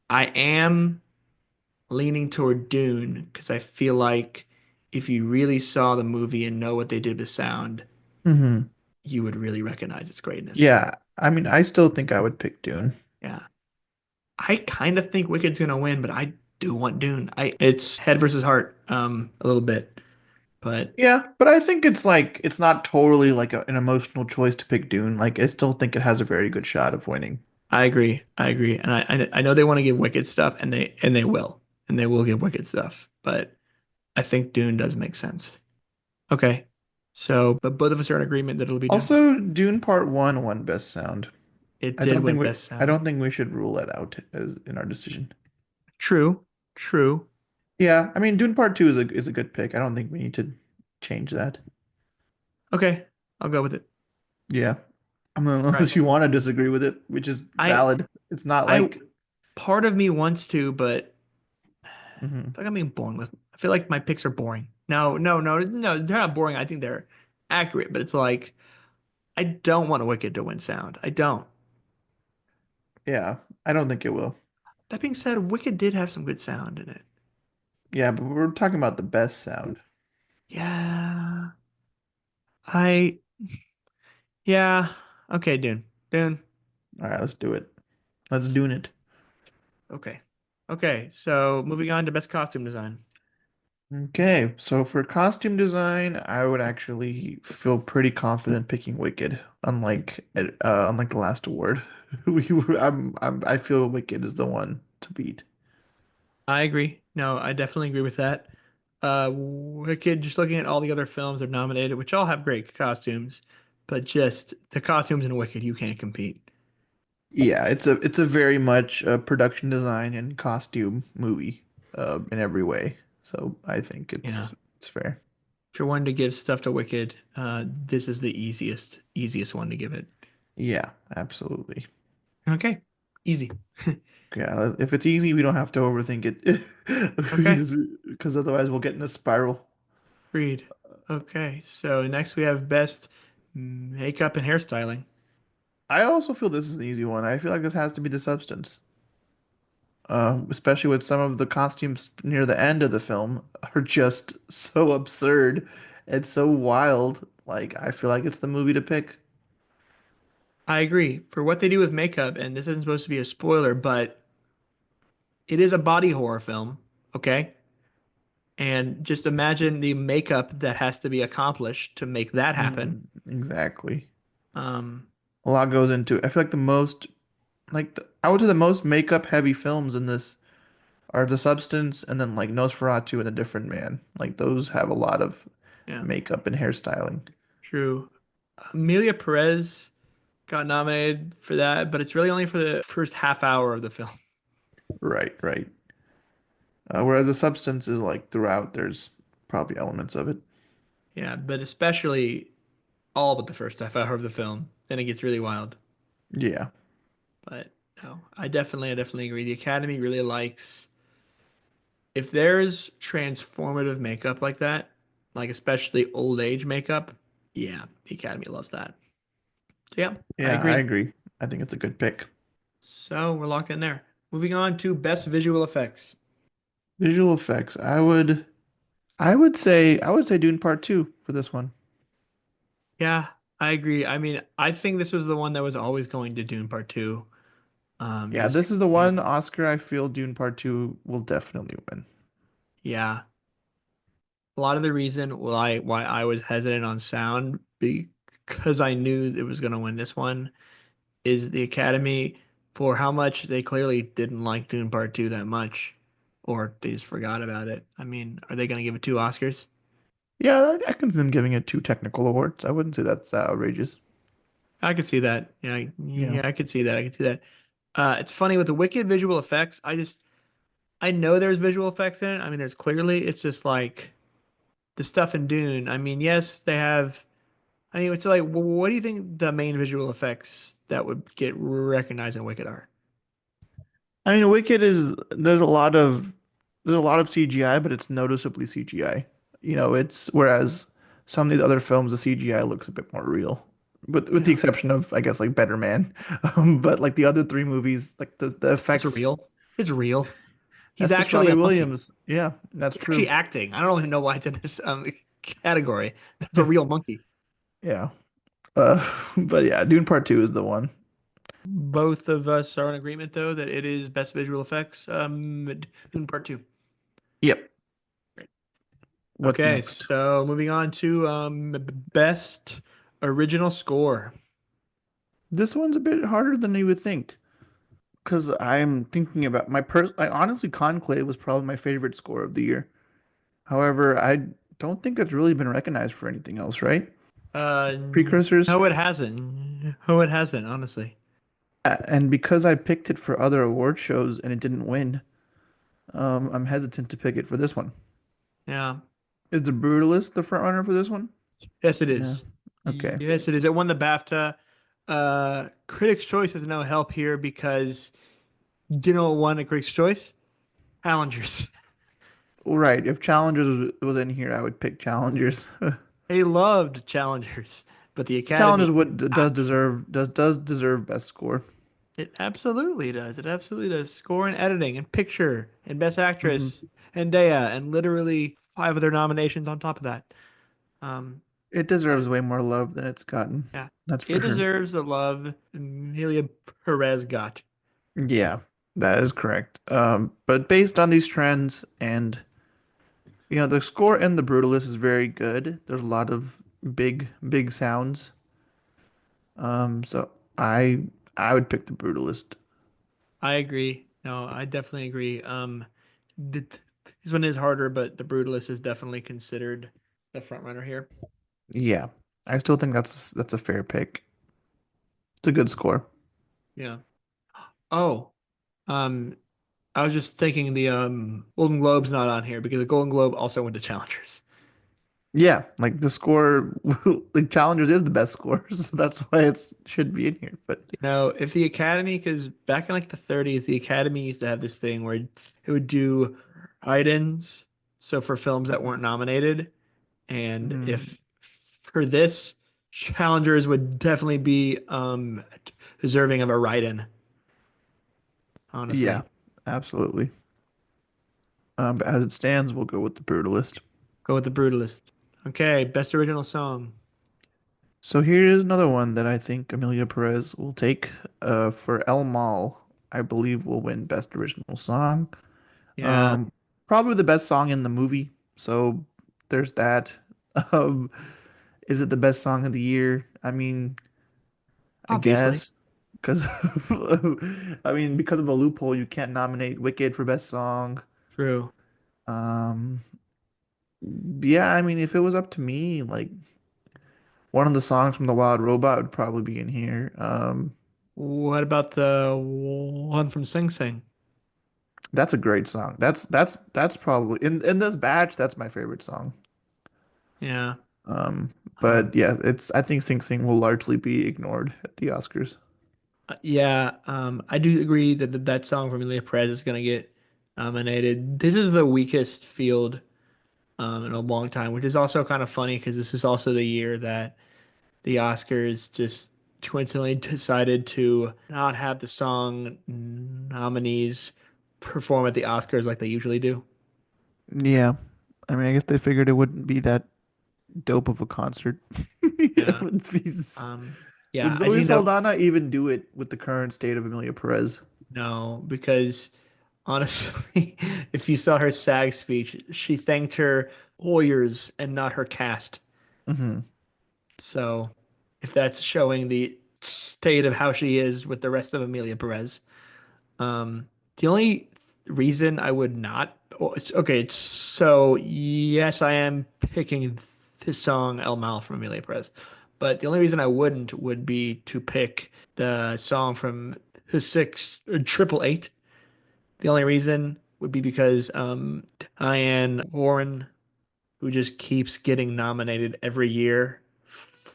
Speaker 2: I am leaning toward Dune because I feel like if you really saw the movie and know what they did with sound,
Speaker 1: Hmm.
Speaker 2: you would really recognize its greatness.
Speaker 1: Yeah. I mean, I still think I would pick Dune.
Speaker 2: Yeah. I kind of think Wicked's gonna win, but I do want Dune. I It's head versus heart, a little bit. But
Speaker 1: Yeah, but I think it's like it's not totally like an emotional choice to pick Dune. Like I still think it has a very good shot of winning.
Speaker 2: I agree. I agree. And I know they want to give Wicked stuff and they will. And they will give Wicked stuff. But I think Dune does make sense. Okay. So, but both of us are in agreement that it'll be Dune.
Speaker 1: Also, Dune Part 1 won Best Sound.
Speaker 2: It did win Best
Speaker 1: I
Speaker 2: Sound.
Speaker 1: don't think we should rule that out as in our decision.
Speaker 2: True. True.
Speaker 1: Yeah, I mean Dune Part 2 is a good pick. I don't think we need to change that.
Speaker 2: Okay. I'll go with it.
Speaker 1: Yeah. I mean,
Speaker 2: All right.
Speaker 1: unless you want to disagree with it, which is
Speaker 2: I
Speaker 1: valid. It's not
Speaker 2: I
Speaker 1: like
Speaker 2: part of me wants to, but
Speaker 1: mhm.
Speaker 2: I feel like I'm being boring with. I feel like my picks are boring. No. They're not boring. I think they're accurate, but it's like I don't want Wicked to win sound. I don't.
Speaker 1: Yeah, I don't think it will.
Speaker 2: That being said, Wicked did have some good sound in it.
Speaker 1: Yeah, but we're talking about the best sound.
Speaker 2: Yeah. I yeah. Okay, Dune. Dune.
Speaker 1: All right, let's do it. Let's do it.
Speaker 2: Okay. Okay. So moving on to best costume design.
Speaker 1: Okay, so for costume design, I would actually feel pretty confident picking Wicked, unlike the last award. I feel Wicked is the one to beat.
Speaker 2: I agree. No, I definitely agree with that. Wicked, just looking at all the other films that are nominated, which all have great costumes, but just the costumes in Wicked, you can't compete.
Speaker 1: Yeah, it's a very much a production design and costume movie, in every way. So I think
Speaker 2: Yeah.
Speaker 1: it's fair.
Speaker 2: If you're wanting to give stuff to Wicked, this is the easiest one to give it.
Speaker 1: Yeah, absolutely.
Speaker 2: Okay. Easy.
Speaker 1: Yeah, if it's easy, we don't have to overthink it.
Speaker 2: Okay.
Speaker 1: Because otherwise we'll get in a spiral.
Speaker 2: Read. Okay. So next we have best makeup and hairstyling.
Speaker 1: I also feel this is an easy one. I feel like this has to be the substance. especially with some of the costumes near the end of the film are just so absurd and so wild. Like, I feel like it's the movie to pick.
Speaker 2: I agree. For what they do with makeup, and this isn't supposed to be a spoiler, but it is a body horror film, okay? And just imagine the makeup that has to be accomplished to make that happen.
Speaker 1: Exactly.
Speaker 2: Um,
Speaker 1: A lot goes into it. I feel like I would say the most makeup heavy films in this are The Substance and then like Nosferatu and A Different Man. Like those have a lot of
Speaker 2: yeah,
Speaker 1: makeup and hairstyling.
Speaker 2: true. Amelia Perez got nominated for that, but it's really only for the first half hour of the film.
Speaker 1: Right, right. Whereas The Substance is like throughout, there's probably elements of it.
Speaker 2: Yeah, but especially all but the first half hour of the film. Then it gets really wild.
Speaker 1: Yeah.
Speaker 2: But no, I definitely agree. The Academy really likes if there's transformative makeup like that, like especially old age makeup. Yeah, the Academy loves that. So yeah, I
Speaker 1: Yeah, I
Speaker 2: agree.
Speaker 1: agree. I think it's a good pick.
Speaker 2: So we're locked in there. Moving on to best visual effects.
Speaker 1: Visual effects. I would say Dune Part 2 for this one.
Speaker 2: Yeah, I agree. I mean, I think this was the one that was always going to Dune Part 2.
Speaker 1: Yeah,
Speaker 2: Just
Speaker 1: this is the
Speaker 2: you know,
Speaker 1: one Oscar I feel Dune Part 2 will definitely win.
Speaker 2: yeah. A lot of the reason why I was hesitant on sound because I knew it was going to win this one is the Academy for how much they clearly didn't like Dune Part 2 that much, or they just forgot about it. I mean, are they going to give it two Oscars?
Speaker 1: Yeah, I can see them giving it two technical awards. I wouldn't say that's outrageous.
Speaker 2: I could see that. Yeah,
Speaker 1: Yeah.
Speaker 2: yeah, I could see that. I could see that. It's funny with the Wicked visual effects. I know there's visual effects in it. I mean, there's clearly. It's just like the stuff in Dune. I mean, yes, they have. I mean, it's like, what do you think the main visual effects that would get recognized in Wicked are?
Speaker 1: I mean, Wicked is there's a lot of CGI, but it's noticeably CGI. You know, it's whereas some of these other films, the CGI looks a bit more real, with the
Speaker 2: Yeah,
Speaker 1: exception of I guess like Better Man. But like the other three movies, like the
Speaker 2: it's
Speaker 1: effects,
Speaker 2: real. It's real. He's
Speaker 1: that's just
Speaker 2: actually
Speaker 1: Robbie
Speaker 2: a monkey.
Speaker 1: Williams. Yeah, that's
Speaker 2: He's actually
Speaker 1: true.
Speaker 2: acting. I don't even know why it's in this category. That's a real monkey.
Speaker 1: Yeah. But yeah, Dune Part 2 is the one.
Speaker 2: Both of us are in agreement, though, that it is best visual effects. Dune Part 2.
Speaker 1: Yep. What's
Speaker 2: Okay,
Speaker 1: next?
Speaker 2: so moving on to best original score.
Speaker 1: This one's a bit harder than you would think. Because I'm thinking about I honestly Conclave was probably my favorite score of the year. However, I don't think it's really been recognized for anything else, right?
Speaker 2: Uh,
Speaker 1: Precursors.
Speaker 2: no, it hasn't. No, it hasn't, honestly.
Speaker 1: And because I picked it for other award shows and it didn't win, I'm hesitant to pick it for this one.
Speaker 2: Yeah.
Speaker 1: Is The Brutalist the front runner for this one?
Speaker 2: Yes, it
Speaker 1: Yeah.
Speaker 2: is.
Speaker 1: Okay.
Speaker 2: Yes, it is. It won the BAFTA. Critics' Choice has no help here because do you know what won a Critics' Choice? Challengers.
Speaker 1: All right. If Challengers was in here, I would pick Challengers.
Speaker 2: They loved Challengers, but the Academy
Speaker 1: Challengers would
Speaker 2: did
Speaker 1: does
Speaker 2: not.
Speaker 1: deserve does deserve best score.
Speaker 2: It absolutely does. It absolutely does. Score and editing and picture and Best
Speaker 1: Hmm.
Speaker 2: Actress and Dea and literally five other nominations on top of that. Um,
Speaker 1: It
Speaker 2: but
Speaker 1: deserves way more love than it's gotten.
Speaker 2: yeah,
Speaker 1: That's
Speaker 2: it
Speaker 1: for sure.
Speaker 2: deserves the love Amelia Perez got.
Speaker 1: Yeah, that is correct. But based on these trends and the score in The Brutalist is very good. There's a lot of big sounds. So I would pick The Brutalist.
Speaker 2: I agree. No, I definitely agree. Th this one is harder, but The Brutalist is definitely considered the front runner here.
Speaker 1: Yeah, I still think that's a fair pick. It's a good score.
Speaker 2: Yeah. Oh, um, I was just thinking the Golden Globe's not on here because the Golden Globe also went to Challengers.
Speaker 1: Yeah, like the score, like Challengers is the best score, so that's why it should be in here. But
Speaker 2: You know, if the Academy, because back in like the 30s, the Academy used to have this thing where it would do write-ins, so for films that weren't nominated, and
Speaker 1: mm,
Speaker 2: if for this, Challengers would definitely be deserving of a write-in,
Speaker 1: yeah,
Speaker 2: honestly.
Speaker 1: Absolutely. But as it stands, we'll go with The Brutalist.
Speaker 2: Go with The Brutalist. Okay, best original song.
Speaker 1: So here is another one that I think Amelia Perez will take. For El Mal, I believe will win Best Original Song.
Speaker 2: Yeah,
Speaker 1: Um, Probably the best song in the movie. So there's that. Um, is it the best song of the year? I mean, I
Speaker 2: obviously.
Speaker 1: guess because because of a loophole, you can't nominate Wicked for best song.
Speaker 2: True.
Speaker 1: Um, yeah, I mean, if it was up to me, like one of the songs from The Wild Robot would probably be in here.
Speaker 2: What about the one from Sing Sing?
Speaker 1: That's a great song. That's probably in this batch, that's my favorite song.
Speaker 2: Yeah.
Speaker 1: But
Speaker 2: Um,
Speaker 1: yeah, it's I think Sing Sing will largely be ignored at the Oscars.
Speaker 2: yeah, I do agree that that song from Emilia Perez is gonna get nominated. This is the weakest field in a long time, which is also kind of funny because this is also the year that the Oscars just coincidentally decided to not have the song nominees perform at the Oscars like they usually do.
Speaker 1: Yeah. I mean, I guess they figured it wouldn't be that dope of a concert. It
Speaker 2: Yeah.
Speaker 1: would be,
Speaker 2: Um, yeah,
Speaker 1: would
Speaker 2: I
Speaker 1: Zoe
Speaker 2: see no,
Speaker 1: Saldana even do it with the current state of Amelia Perez?
Speaker 2: no, because honestly, if you saw her SAG speech, she thanked her lawyers and not her cast.
Speaker 1: Hmm.
Speaker 2: So if that's showing the state of how she is with the rest of Amelia Perez. The only reason I would not, okay, so yes, I am picking this song El Mal from Amelia Perez, but the only reason I wouldn't would be to pick the song from his six triple eight. The only reason would be because Diane Warren, who just keeps getting nominated every year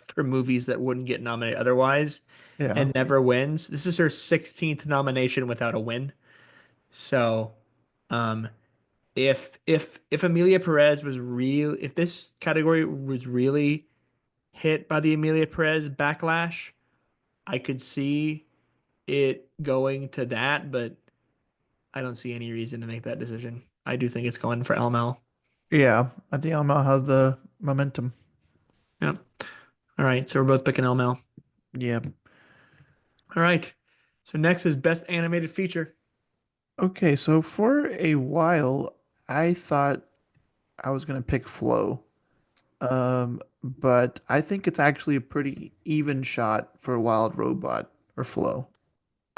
Speaker 2: for movies that wouldn't get nominated otherwise
Speaker 1: Yeah.
Speaker 2: and never wins. This is her 16th nomination without a win. So, um, if Amelia Perez was real, if this category was really hit by the Amelia Perez backlash, I could see it going to that, but I don't see any reason to make that decision. I do think it's going for LML.
Speaker 1: Yeah. I think Alma has the momentum.
Speaker 2: Yep. All right, so we're both picking LML.
Speaker 1: Yeah.
Speaker 2: All right. So next is best animated feature.
Speaker 1: Okay, so for a while, I thought I was gonna pick Flow. But I think it's actually a pretty even shot for Wild Robot or Flow.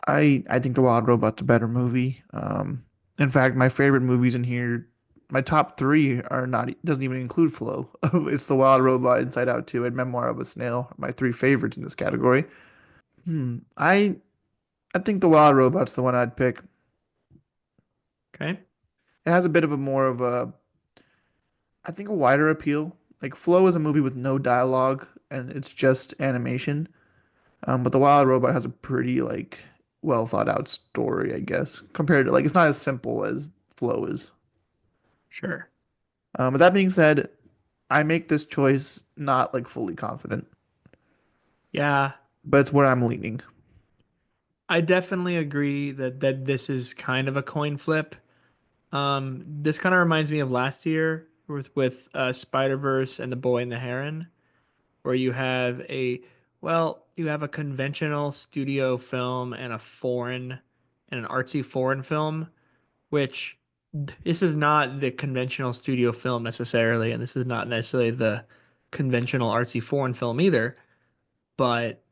Speaker 1: I think The Wild Robot's a better movie. In fact, my favorite movies in here, my top three are not doesn't even include Flow. It's The Wild Robot, Inside Out 2, and Memoir of a Snail, my three favorites in this category. I think The Wild Robot's the one I'd pick.
Speaker 2: Okay.
Speaker 1: It has a bit of a more of a, I think, a wider appeal. Like Flow is a movie with no dialogue and it's just animation. But The Wild Robot has a pretty like well thought out story, I guess, compared to like it's not as simple as Flow is.
Speaker 2: Sure.
Speaker 1: But that being said, I make this choice not like fully confident,
Speaker 2: Yeah,
Speaker 1: but it's where I'm leaning.
Speaker 2: I definitely agree that this is kind of a coin flip. This kind of reminds me of last year with Spider-Verse and The Boy and the Heron, where you have you have a conventional studio film and a foreign and an artsy foreign film, which this is not the conventional studio film necessarily, and this is not necessarily the conventional artsy foreign film either, but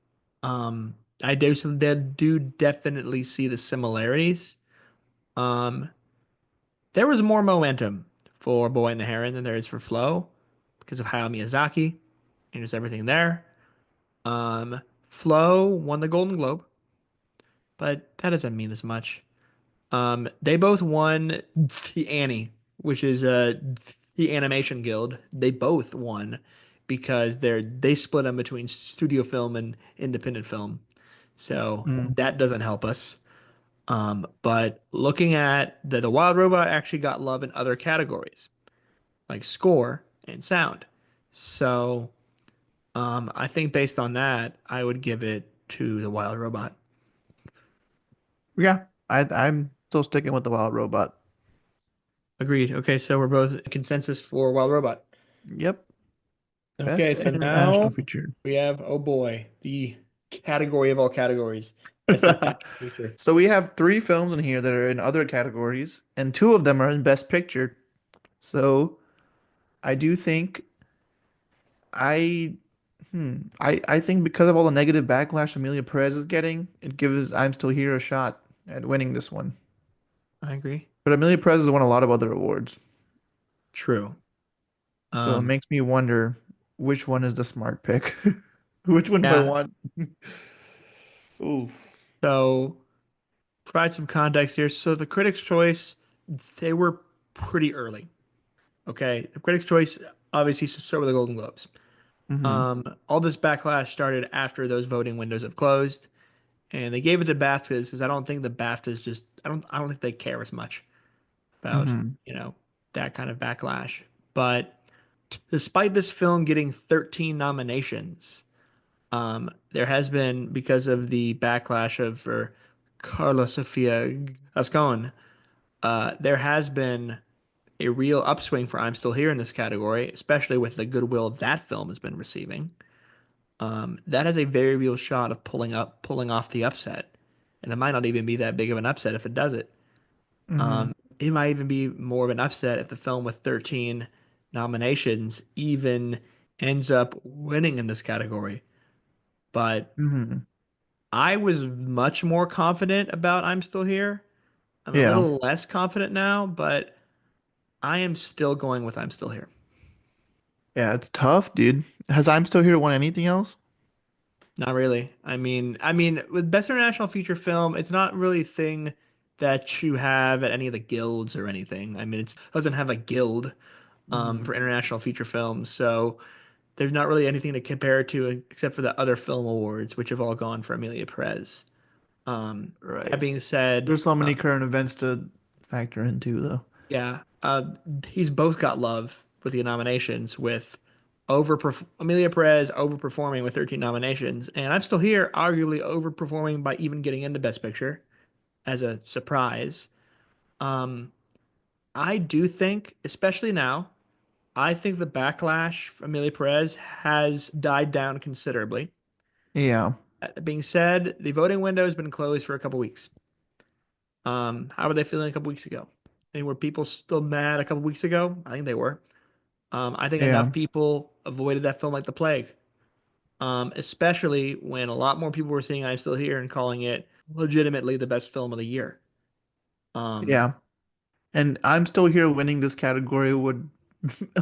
Speaker 2: um I do definitely see the similarities. Um, there was more momentum for Boy and the Heron than there is for Flow because of Hayao Miyazaki and just everything there. Flow won the Golden Globe, but that doesn't mean as much. They both won the Annie, which is the Animation Guild. They both won because they split them between studio film and independent film. So
Speaker 1: Mm.
Speaker 2: that doesn't help us. But looking at the Wild Robot actually got love in other categories like score and sound. So I think based on that, I would give it to the Wild Robot.
Speaker 1: Yeah, I'm. Still sticking with the Wild Robot.
Speaker 2: Agreed. Okay, so we're both in consensus for Wild Robot.
Speaker 1: Yep.
Speaker 2: Okay,
Speaker 1: Best
Speaker 2: so
Speaker 1: international
Speaker 2: now
Speaker 1: feature.
Speaker 2: we have, oh boy, the category of all categories, Best International Feature.
Speaker 1: So we have three films in here that are in other categories, and two of them are in Best Picture. So I do think I I think because of all the negative backlash Amelia Perez is getting, it gives I'm Still Here a shot at winning this one.
Speaker 2: I agree.
Speaker 1: But Amelia Perez has won a lot of other awards.
Speaker 2: True.
Speaker 1: So it
Speaker 2: Um,
Speaker 1: makes me wonder which one is the smart pick. Which one do I
Speaker 2: yeah,
Speaker 1: want? Oof.
Speaker 2: so provide some context here. So the Critics' Choice, they were pretty early. Okay, the Critics' Choice obviously start with the Golden Globes.
Speaker 1: Hmm.
Speaker 2: All this backlash started after those voting windows have closed, and they gave it to BAFTAs because I don't think the BAFTAs just I don't think they care as much about
Speaker 1: Hmm.
Speaker 2: you know that kind of backlash. But despite this film getting 13 nominations, there has been because of the backlash of for Carla Sofia Gascon, there has been a real upswing for I'm Still Here in this category, especially with the goodwill that film has been receiving. That has a very real shot of pulling off the upset. And it might not even be that big of an upset if it does it.
Speaker 1: Hmm.
Speaker 2: It might even be more of an upset if the film with 13 nominations even ends up winning in this category. But
Speaker 1: Hmm.
Speaker 2: I was much more confident about I'm Still Here. I'm a
Speaker 1: Yeah.
Speaker 2: little less confident now, but I am still going with I'm Still Here.
Speaker 1: Yeah, it's tough, dude. Has I'm Still Here won anything else?
Speaker 2: Not really. I mean, with Best International Feature Film, it's not really a thing that you have at any of the guilds or anything. I mean, it doesn't have a guild
Speaker 1: Hmm.
Speaker 2: for international feature films, so there's not really anything to compare it to except for the other film awards, which have all gone for Amelia Perez. That
Speaker 1: Right.
Speaker 2: being said,
Speaker 1: There's so many current events to factor into, though.
Speaker 2: yeah, he's both got love with the nominations, with over Amelia Perez overperforming with 13 nominations, and I'm Still Here, arguably overperforming by even getting into Best Picture as a surprise. Um, I do think, especially now, I think the backlash for Amelia Perez has died down considerably.
Speaker 1: Yeah.
Speaker 2: That being said, the voting window has been closed for a couple weeks. How were they feeling a couple weeks ago? And were people still mad a couple weeks ago? I think they were. I think enough
Speaker 1: Yeah.
Speaker 2: people avoided that film like the plague. Especially when a lot more people were seeing I'm Still Here and calling it legitimately the best film of the year. Um,
Speaker 1: Yeah. And I'm Still Here winning this category would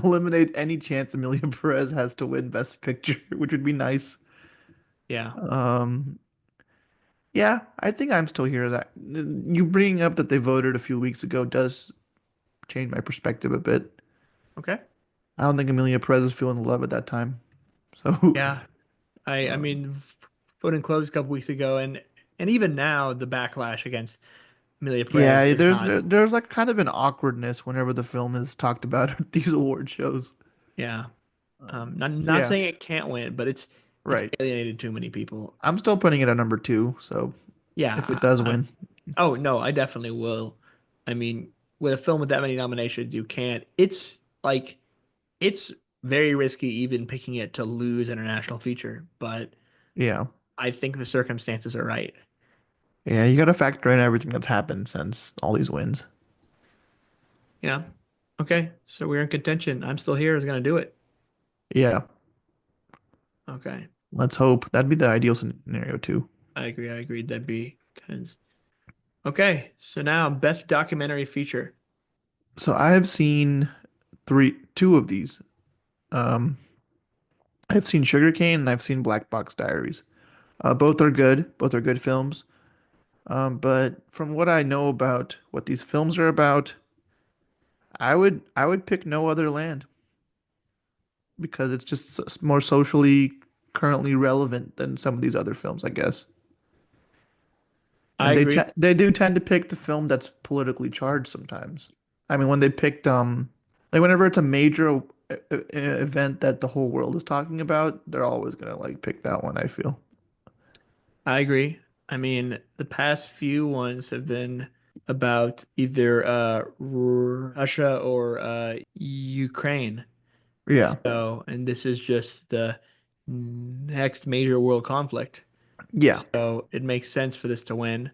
Speaker 1: eliminate any chance Amelia Perez has to win Best Picture, which would be nice.
Speaker 2: yeah.
Speaker 1: Um, yeah, I think I'm Still Here. That you bringing up that they voted a few weeks ago does change my perspective a bit.
Speaker 2: Okay.
Speaker 1: I don't think Amelia Perez was feeling the love at that time. So,
Speaker 2: Yeah. I
Speaker 1: um,
Speaker 2: mean, voting closed a couple weeks ago, and even now the backlash against Amelia Perez
Speaker 1: yeah,
Speaker 2: is
Speaker 1: there's
Speaker 2: not.
Speaker 1: there's like kind of an awkwardness whenever the film is talked about at these award shows.
Speaker 2: Yeah. Not
Speaker 1: Yeah,
Speaker 2: saying it can't win, but it's
Speaker 1: right.
Speaker 2: alienated too many people.
Speaker 1: I'm still putting it at number two. So if it
Speaker 2: Yeah.
Speaker 1: does win,
Speaker 2: Oh no, I definitely will. I mean, with a film with that many nominations, you can't. It's like it's very risky even picking it to lose international feature, but
Speaker 1: yeah,
Speaker 2: I think the circumstances are right.
Speaker 1: yeah, you got to factor in everything that's happened since all these wins.
Speaker 2: Yeah. Okay. So we're in contention. I'm Still Here is gonna do it.
Speaker 1: Yeah,
Speaker 2: Okay.
Speaker 1: let's hope that'd be the ideal scenario too.
Speaker 2: I agree. I agree. That'd be because okay. So now best documentary feature.
Speaker 1: So I have seen two of these. Um, I've seen Sugarcane and I've seen Black Box Diaries. Both are good. Both are good films. But from what I know about what these films are about, I would pick No Other Land because it's just more socially currently relevant than some of these other films, I guess.
Speaker 2: I
Speaker 1: And
Speaker 2: agree.
Speaker 1: they do tend to pick the film that's politically charged sometimes. I mean, when they picked like whenever it's a major event that the whole world is talking about, they're always gonna like pick that one, I feel.
Speaker 2: I agree. I mean, the past few ones have been. about either Russia or Ukraine.
Speaker 1: Yeah.
Speaker 2: And this is just the next major world conflict.
Speaker 1: Yeah.
Speaker 2: So it makes sense for this to win.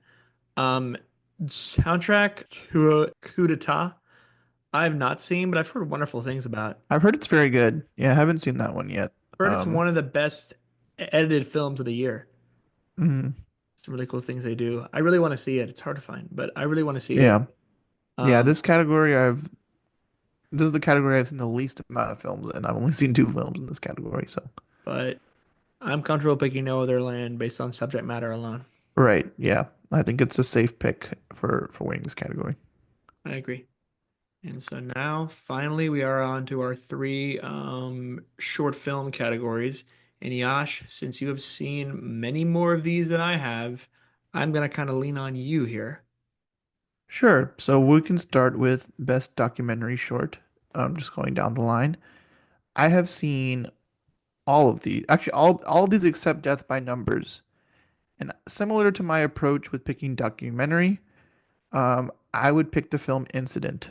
Speaker 2: Um, Soundtrack Coup d'etat, I have not seen, but I've heard wonderful things about.
Speaker 1: I've heard it's very good. Yeah, I haven't seen that one yet.
Speaker 2: I've heard it's one of the best edited films of the year.
Speaker 1: Mhm.
Speaker 2: Some really cool things they do. I really want to see it. It's hard to find, but I really want to see it.
Speaker 1: Yeah. Yeah,
Speaker 2: Um,
Speaker 1: this is the category I've seen the least amount of films, and I've only seen two films in this category, so.
Speaker 2: but I'm comfortable picking No Other Land based on subject matter alone.
Speaker 1: Right, yeah. I think it's a safe pick for winning this category.
Speaker 2: I agree. And so now, finally, we are on to our three short film categories. And Yash, since you have seen many more of these than I have, I'm gonna kind of lean on you here.
Speaker 1: Sure. So we can start with best documentary short. Just going down the line. I have seen all of these, actually all of these except Death by Numbers. And similar to my approach with picking documentary, I would pick the film Incident,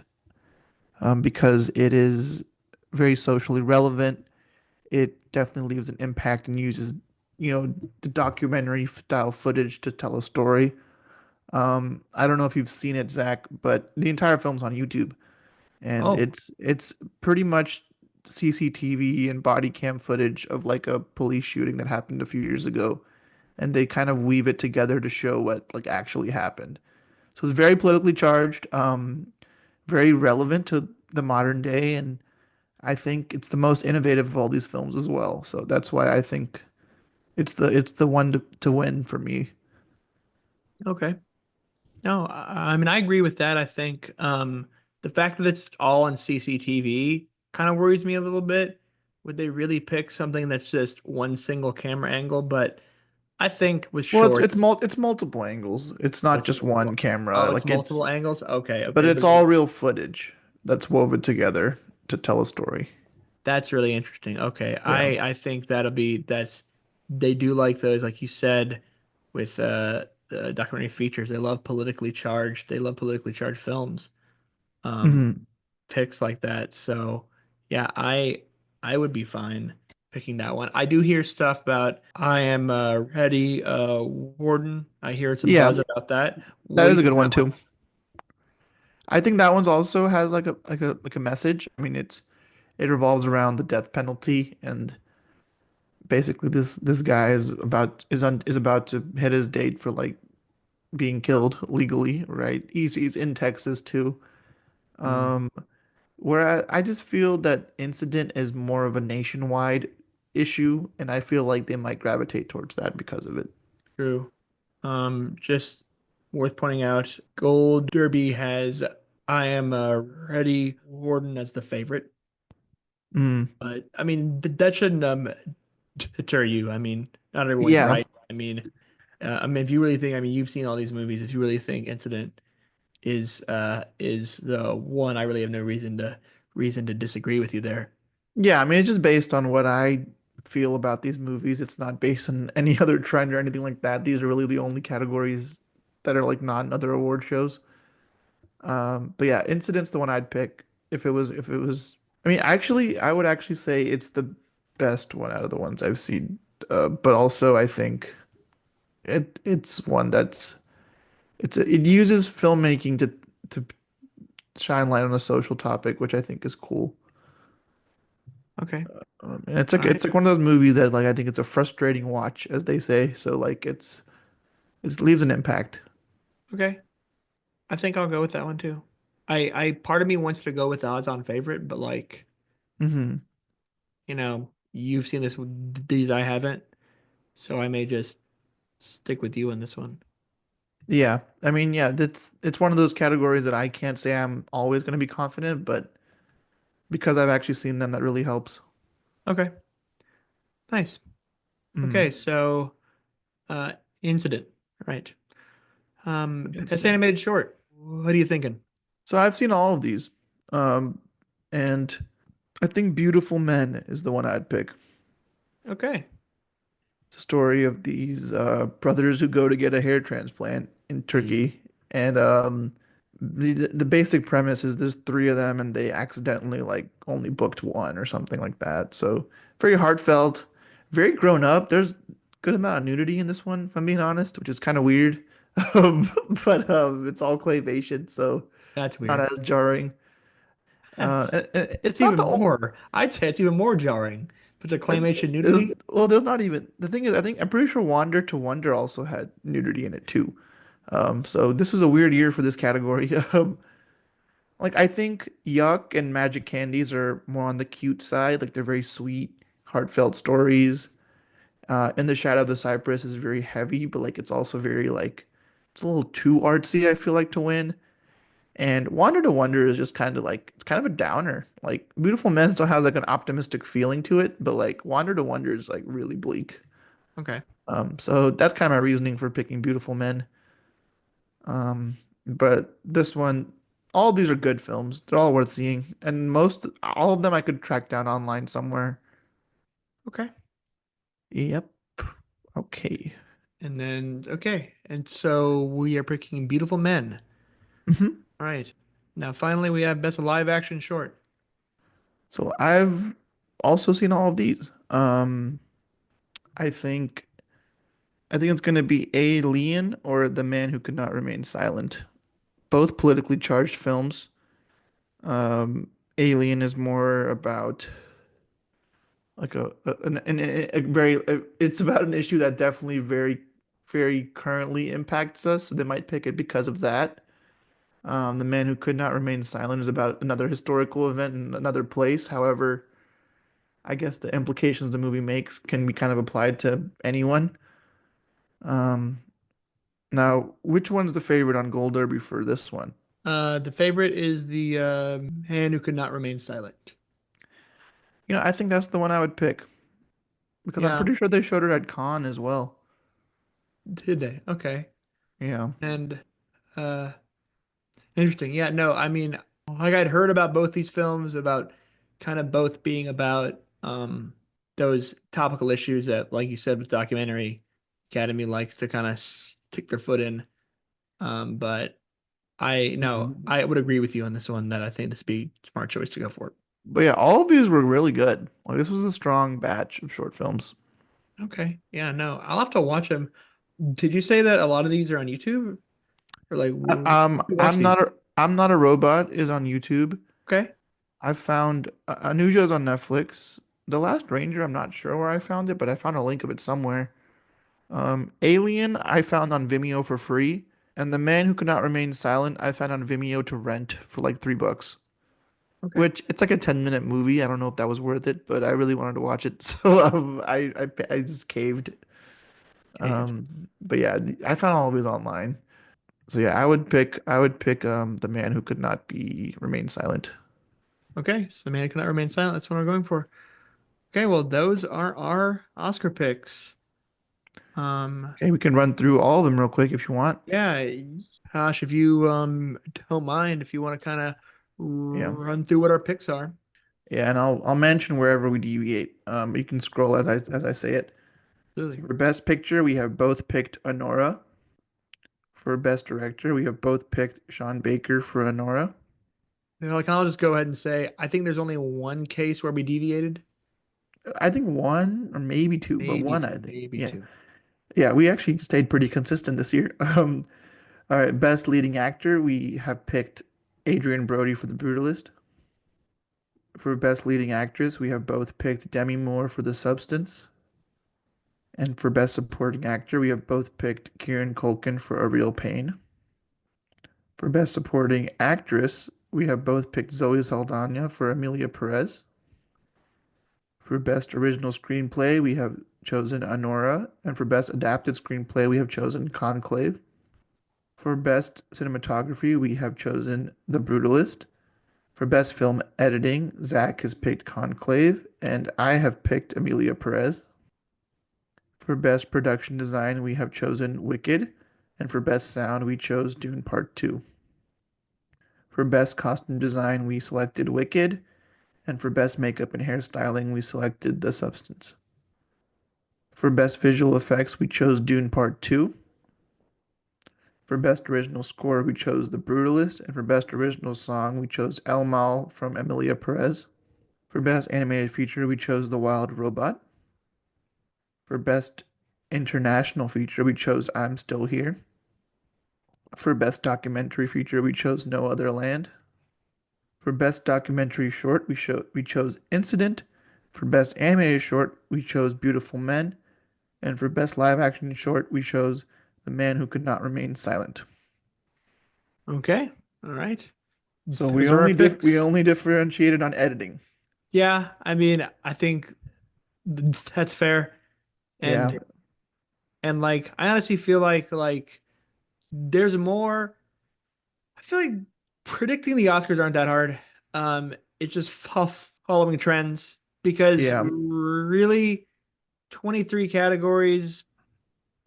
Speaker 1: because it is very socially relevant. It definitely leaves an impact and uses, the documentary style footage to tell a story. I don't know if you've seen it, Zach, but the entire film's on YouTube, and
Speaker 2: Oh,
Speaker 1: it's pretty much CCTV and body cam footage of like a police shooting that happened a few years ago, and they kind of weave it together to show what like actually happened. So it's very politically charged, very relevant to the modern day, and I think it's the most innovative of all these films as well. So that's why I think it's the one to win for me.
Speaker 2: okay. No, I mean I agree with that. I think the fact that it's all on CCTV kind of worries me a little bit. Would they really pick something that's just one single camera angle? But I think with
Speaker 1: Well, it's
Speaker 2: shorts,
Speaker 1: it's multiple angles. It's
Speaker 2: oh,
Speaker 1: not
Speaker 2: it's
Speaker 1: just
Speaker 2: multiple.
Speaker 1: one camera.
Speaker 2: Oh, it's
Speaker 1: Like
Speaker 2: multiple angles. Okay,
Speaker 1: but
Speaker 2: okay,
Speaker 1: it's all real footage that's woven together to tell a story.
Speaker 2: that's really interesting. Okay,
Speaker 1: Yeah.
Speaker 2: I think that's they do like those, like you said, with the documentary features. They love politically charged. They love politically charged films. Um,
Speaker 1: Hmm.
Speaker 2: Picks like that. So yeah, I would be fine picking that one. I do hear stuff about I Am Ready, Warden. I hear some
Speaker 1: Yeah,
Speaker 2: buzz about that. What
Speaker 1: that
Speaker 2: do
Speaker 1: is
Speaker 2: you
Speaker 1: a
Speaker 2: think
Speaker 1: good
Speaker 2: of
Speaker 1: one
Speaker 2: that one?
Speaker 1: too. I think that one's also has like a message. I mean, it revolves around the death penalty, and basically this guy is about to hit his date for like being killed legally, right? He's in Texas too.
Speaker 2: Mm,
Speaker 1: Um, where I just feel that incident is more of a nationwide issue, and I feel like they might gravitate towards that because of it.
Speaker 2: true. Just worth pointing out, Gold Derby has I Am Ready, Warden as the favorite.
Speaker 1: Mm,
Speaker 2: But I mean, that shouldn't deter you. I mean, not everyone's
Speaker 1: yeah,
Speaker 2: right. I mean, if you really think, I mean, you've seen all these movies. If you really think Incident is the one, I really have no reason to disagree with you there.
Speaker 1: yeah. I mean, it's just based on what I feel about these movies. It's not based on any other trend or anything like that. These are really the only categories that are like not in other award shows. But yeah, Incident's the one I'd pick if it was. I mean, actually, I would actually say it's the best one out of the ones I've seen. But also, I think it's one it uses filmmaking to shine light on a social topic, which I think is cool.
Speaker 2: Okay.
Speaker 1: And
Speaker 2: All right.
Speaker 1: it's like one of those movies that like I think it's a frustrating watch, as they say. So like it leaves an impact.
Speaker 2: Okay. I think I'll go with that one too. Part of me wants to go with the odds-on favorite, but like,
Speaker 1: Hmm.
Speaker 2: you've seen these I haven't, so I may just stick with you on this one.
Speaker 1: Yeah, I mean, yeah, that's it's one of those categories that I can't say I'm always going to be confident, but because I've actually seen them, that really helps.
Speaker 2: Okay. Nice.
Speaker 1: Mm.
Speaker 2: Okay, so uh Incident. Right. Best
Speaker 1: Incident.
Speaker 2: animated short. What are you thinking?
Speaker 1: So I've seen all of these, um, and I think Beautiful Men is the one I'd pick.
Speaker 2: Okay.
Speaker 1: It's a story of these brothers who go to get a hair transplant in
Speaker 2: Ye-
Speaker 1: Turkey, and the basic premise is there's three of them and they accidentally like only booked one or something like that. So very heartfelt, very grown up. There's good amount of nudity in this one, if I'm being honest, which is kind of weird. But it's all claymation, so
Speaker 2: That's
Speaker 1: not
Speaker 2: weird.
Speaker 1: as jarring.
Speaker 2: That's
Speaker 1: And
Speaker 2: it's
Speaker 1: it's not
Speaker 2: even
Speaker 1: the only.
Speaker 2: more. I'd say it's even more jarring. But the claymation nudity?
Speaker 1: Well, there's not even the thing is, I think I'm pretty sure Wander to Wonder also had nudity in it too. So this was a weird year for this category. Like I think Yuck and Magic Candies are more on the cute side. Like they're very sweet, heartfelt stories. In the Shadow of the Cypress is very heavy, but like it's also very like it's a little too artsy, I feel like, to win. And Wander to Wonder is just kind of like it's kind of a downer. Like Beautiful Men still has like an optimistic feeling to it, but like Wander to Wonder is like really bleak.
Speaker 2: Okay.
Speaker 1: So that's kind of my reasoning for picking Beautiful Men. But this one, all of these are good films. They're all worth seeing, and all of them I could track down online somewhere.
Speaker 2: Okay.
Speaker 1: Yep. Okay.
Speaker 2: And then okay. And so we are picking Beautiful Men.
Speaker 1: hmm
Speaker 2: All right. Now finally we have Best Live Action Short.
Speaker 1: So I've also seen all of these. I think I think it's gonna be Alien or The Man Who Could Not Remain Silent. Both politically charged films. Alien is more about like a very it's about an issue that definitely very currently impacts us. So they might pick it because of that. The Man Who Could Not Remain Silent is about another historical event in another place. However, I guess the implications the movie makes can be kind of applied to anyone. Um, Now, which one's the favorite on Gold Derby for this one?
Speaker 2: The favorite is the Man Who Could Not Remain Silent.
Speaker 1: I think that's the one I would pick because I'm
Speaker 2: Yeah,
Speaker 1: pretty sure they showed it at Cannes as well.
Speaker 2: did they? Okay.
Speaker 1: Yeah.
Speaker 2: And uh interesting. Yeah, no, I mean, like I'd heard about both these films about kind of both being about those topical issues that, like you said, with documentary Academy likes to kind of stick their foot in. But I no,
Speaker 1: Mhm.
Speaker 2: I would agree with you on this one that I think this would be a smart choice to go for.
Speaker 1: But yeah, all of these were really good. Like this was a strong batch of short films.
Speaker 2: Okay. Yeah, no, I'll have to watch them. Did you say that a lot of these are on YouTube? Or like, you watch these?
Speaker 1: I'm not a robot is on YouTube.
Speaker 2: Okay.
Speaker 1: I found Anuja is on Netflix. The Last Ranger, I'm not sure where I found it, but I found a link of it somewhere. Alien, I found on Vimeo for free, and The Man Who Could Not Remain Silent, I found on Vimeo to rent for like $3.
Speaker 2: Okay.
Speaker 1: Which it's like a 10-minute movie. I don't know if that was worth it, but I really wanted to watch it, so I just caved.
Speaker 2: Caved.
Speaker 1: But yeah, I found all of these online. So yeah, I would pick The Man Who Could Not Be Remain Silent.
Speaker 2: Okay. So the man cannot remain silent. That's what we're going for. Okay. Well, those are our Oscar picks. Um,
Speaker 1: Okay, we can run through all of them real quick if you want.
Speaker 2: yeah, Josh, if you don't mind, if you want to kind of
Speaker 1: Yeah.
Speaker 2: run through what our picks are.
Speaker 1: Yeah, and I'll mention wherever we deviate. You can scroll as I say it. So
Speaker 2: Really.
Speaker 1: for Best Picture, we have both picked Anora. For Best Director, we have both picked Sean Baker for Anora.
Speaker 2: You know, like I'll just go ahead and say I think there's only one case where we deviated.
Speaker 1: I think one or maybe two, but
Speaker 2: Maybe
Speaker 1: one I
Speaker 2: two,
Speaker 1: think.
Speaker 2: maybe
Speaker 1: Yeah.
Speaker 2: two.
Speaker 1: Yeah, we actually stayed pretty consistent this year. All right, Best Leading Actor, we have picked Adrian Brody for The Brutalist. For Best Leading Actress, we have both picked Demi Moore for The Substance. And for Best Supporting Actor, we have both picked Kieran Culkin for A Real Pain. For Best Supporting Actress, we have both picked Zoe Saldana for Emilia Perez. For Best Original Screenplay, we have chosen Anora, and for Best Adapted Screenplay, we have chosen Conclave. For Best Cinematography, we have chosen The Brutalist. For Best Film Editing, Zach has picked Conclave, and I have picked Emilia Perez. For Best Production Design, we have chosen Wicked, and for Best Sound, we chose Dune Part 2. For Best Costume Design, we selected Wicked, and for Best Makeup and Hairstyling, we selected The Substance. For Best Visual Effects, we chose Dune Part 2. For Best Original Score, we chose The Brutalist, and for Best Original Song, we chose El Mal from Emilia Perez. For Best Animated Feature, we chose The Wild Robot. For Best International Feature, we chose I'm Still Here. For Best Documentary Feature, we chose No Other Land. For Best Documentary Short, we chose Incident. For Best Animated Short, we chose Beautiful Men. And for Best Live Action Short, we chose The Man Who Could Not Remain Silent.
Speaker 2: Okay. All right.
Speaker 1: So
Speaker 2: Those are our
Speaker 1: we
Speaker 2: picks.
Speaker 1: only differentiated on editing.
Speaker 2: Yeah, I mean, I think that's fair.
Speaker 1: Yeah.
Speaker 2: And like I honestly feel like there's more. I feel like predicting the Oscars aren't that hard. It's just following trends because
Speaker 1: Yeah.
Speaker 2: really 23 categories,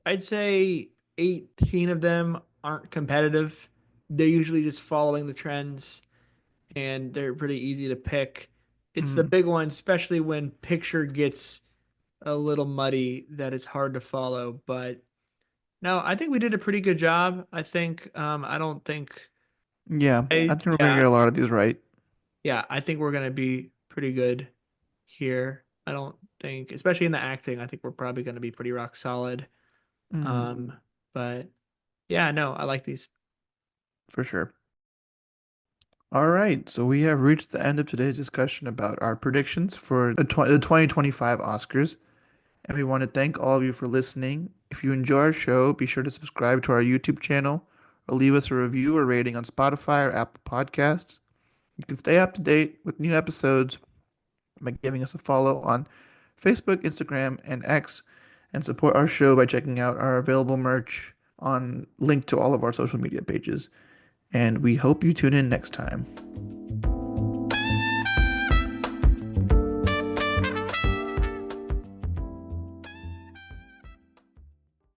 Speaker 2: I'd say 18 of them aren't competitive. They're usually just following the trends and they're pretty easy to pick. It's the
Speaker 1: Mm.
Speaker 2: big ones, especially when picture gets a little muddy, that it's hard to follow. But no, I think we did a pretty good job. I don't think
Speaker 1: Yeah. I
Speaker 2: I
Speaker 1: think we're gonna
Speaker 2: yeah,
Speaker 1: get a lot of these right.
Speaker 2: yeah, I think we're gonna be pretty good here. I don't think, especially in the acting, I think we're probably gonna be pretty rock solid.
Speaker 1: Mm.
Speaker 2: Um, but yeah, no, I like these.
Speaker 1: For sure. All right. So we have reached the end of today's discussion about our predictions for the 2025 Oscars. And we want to thank all of you for listening. If you enjoy our show, be sure to subscribe to our YouTube channel or leave us a review or rating on Spotify or Apple Podcasts. You can stay up to date with new episodes by giving us a follow on Facebook, Instagram, and X, and support our show by checking out our available merch on link to all of our social media pages. And we hope you tune in next time.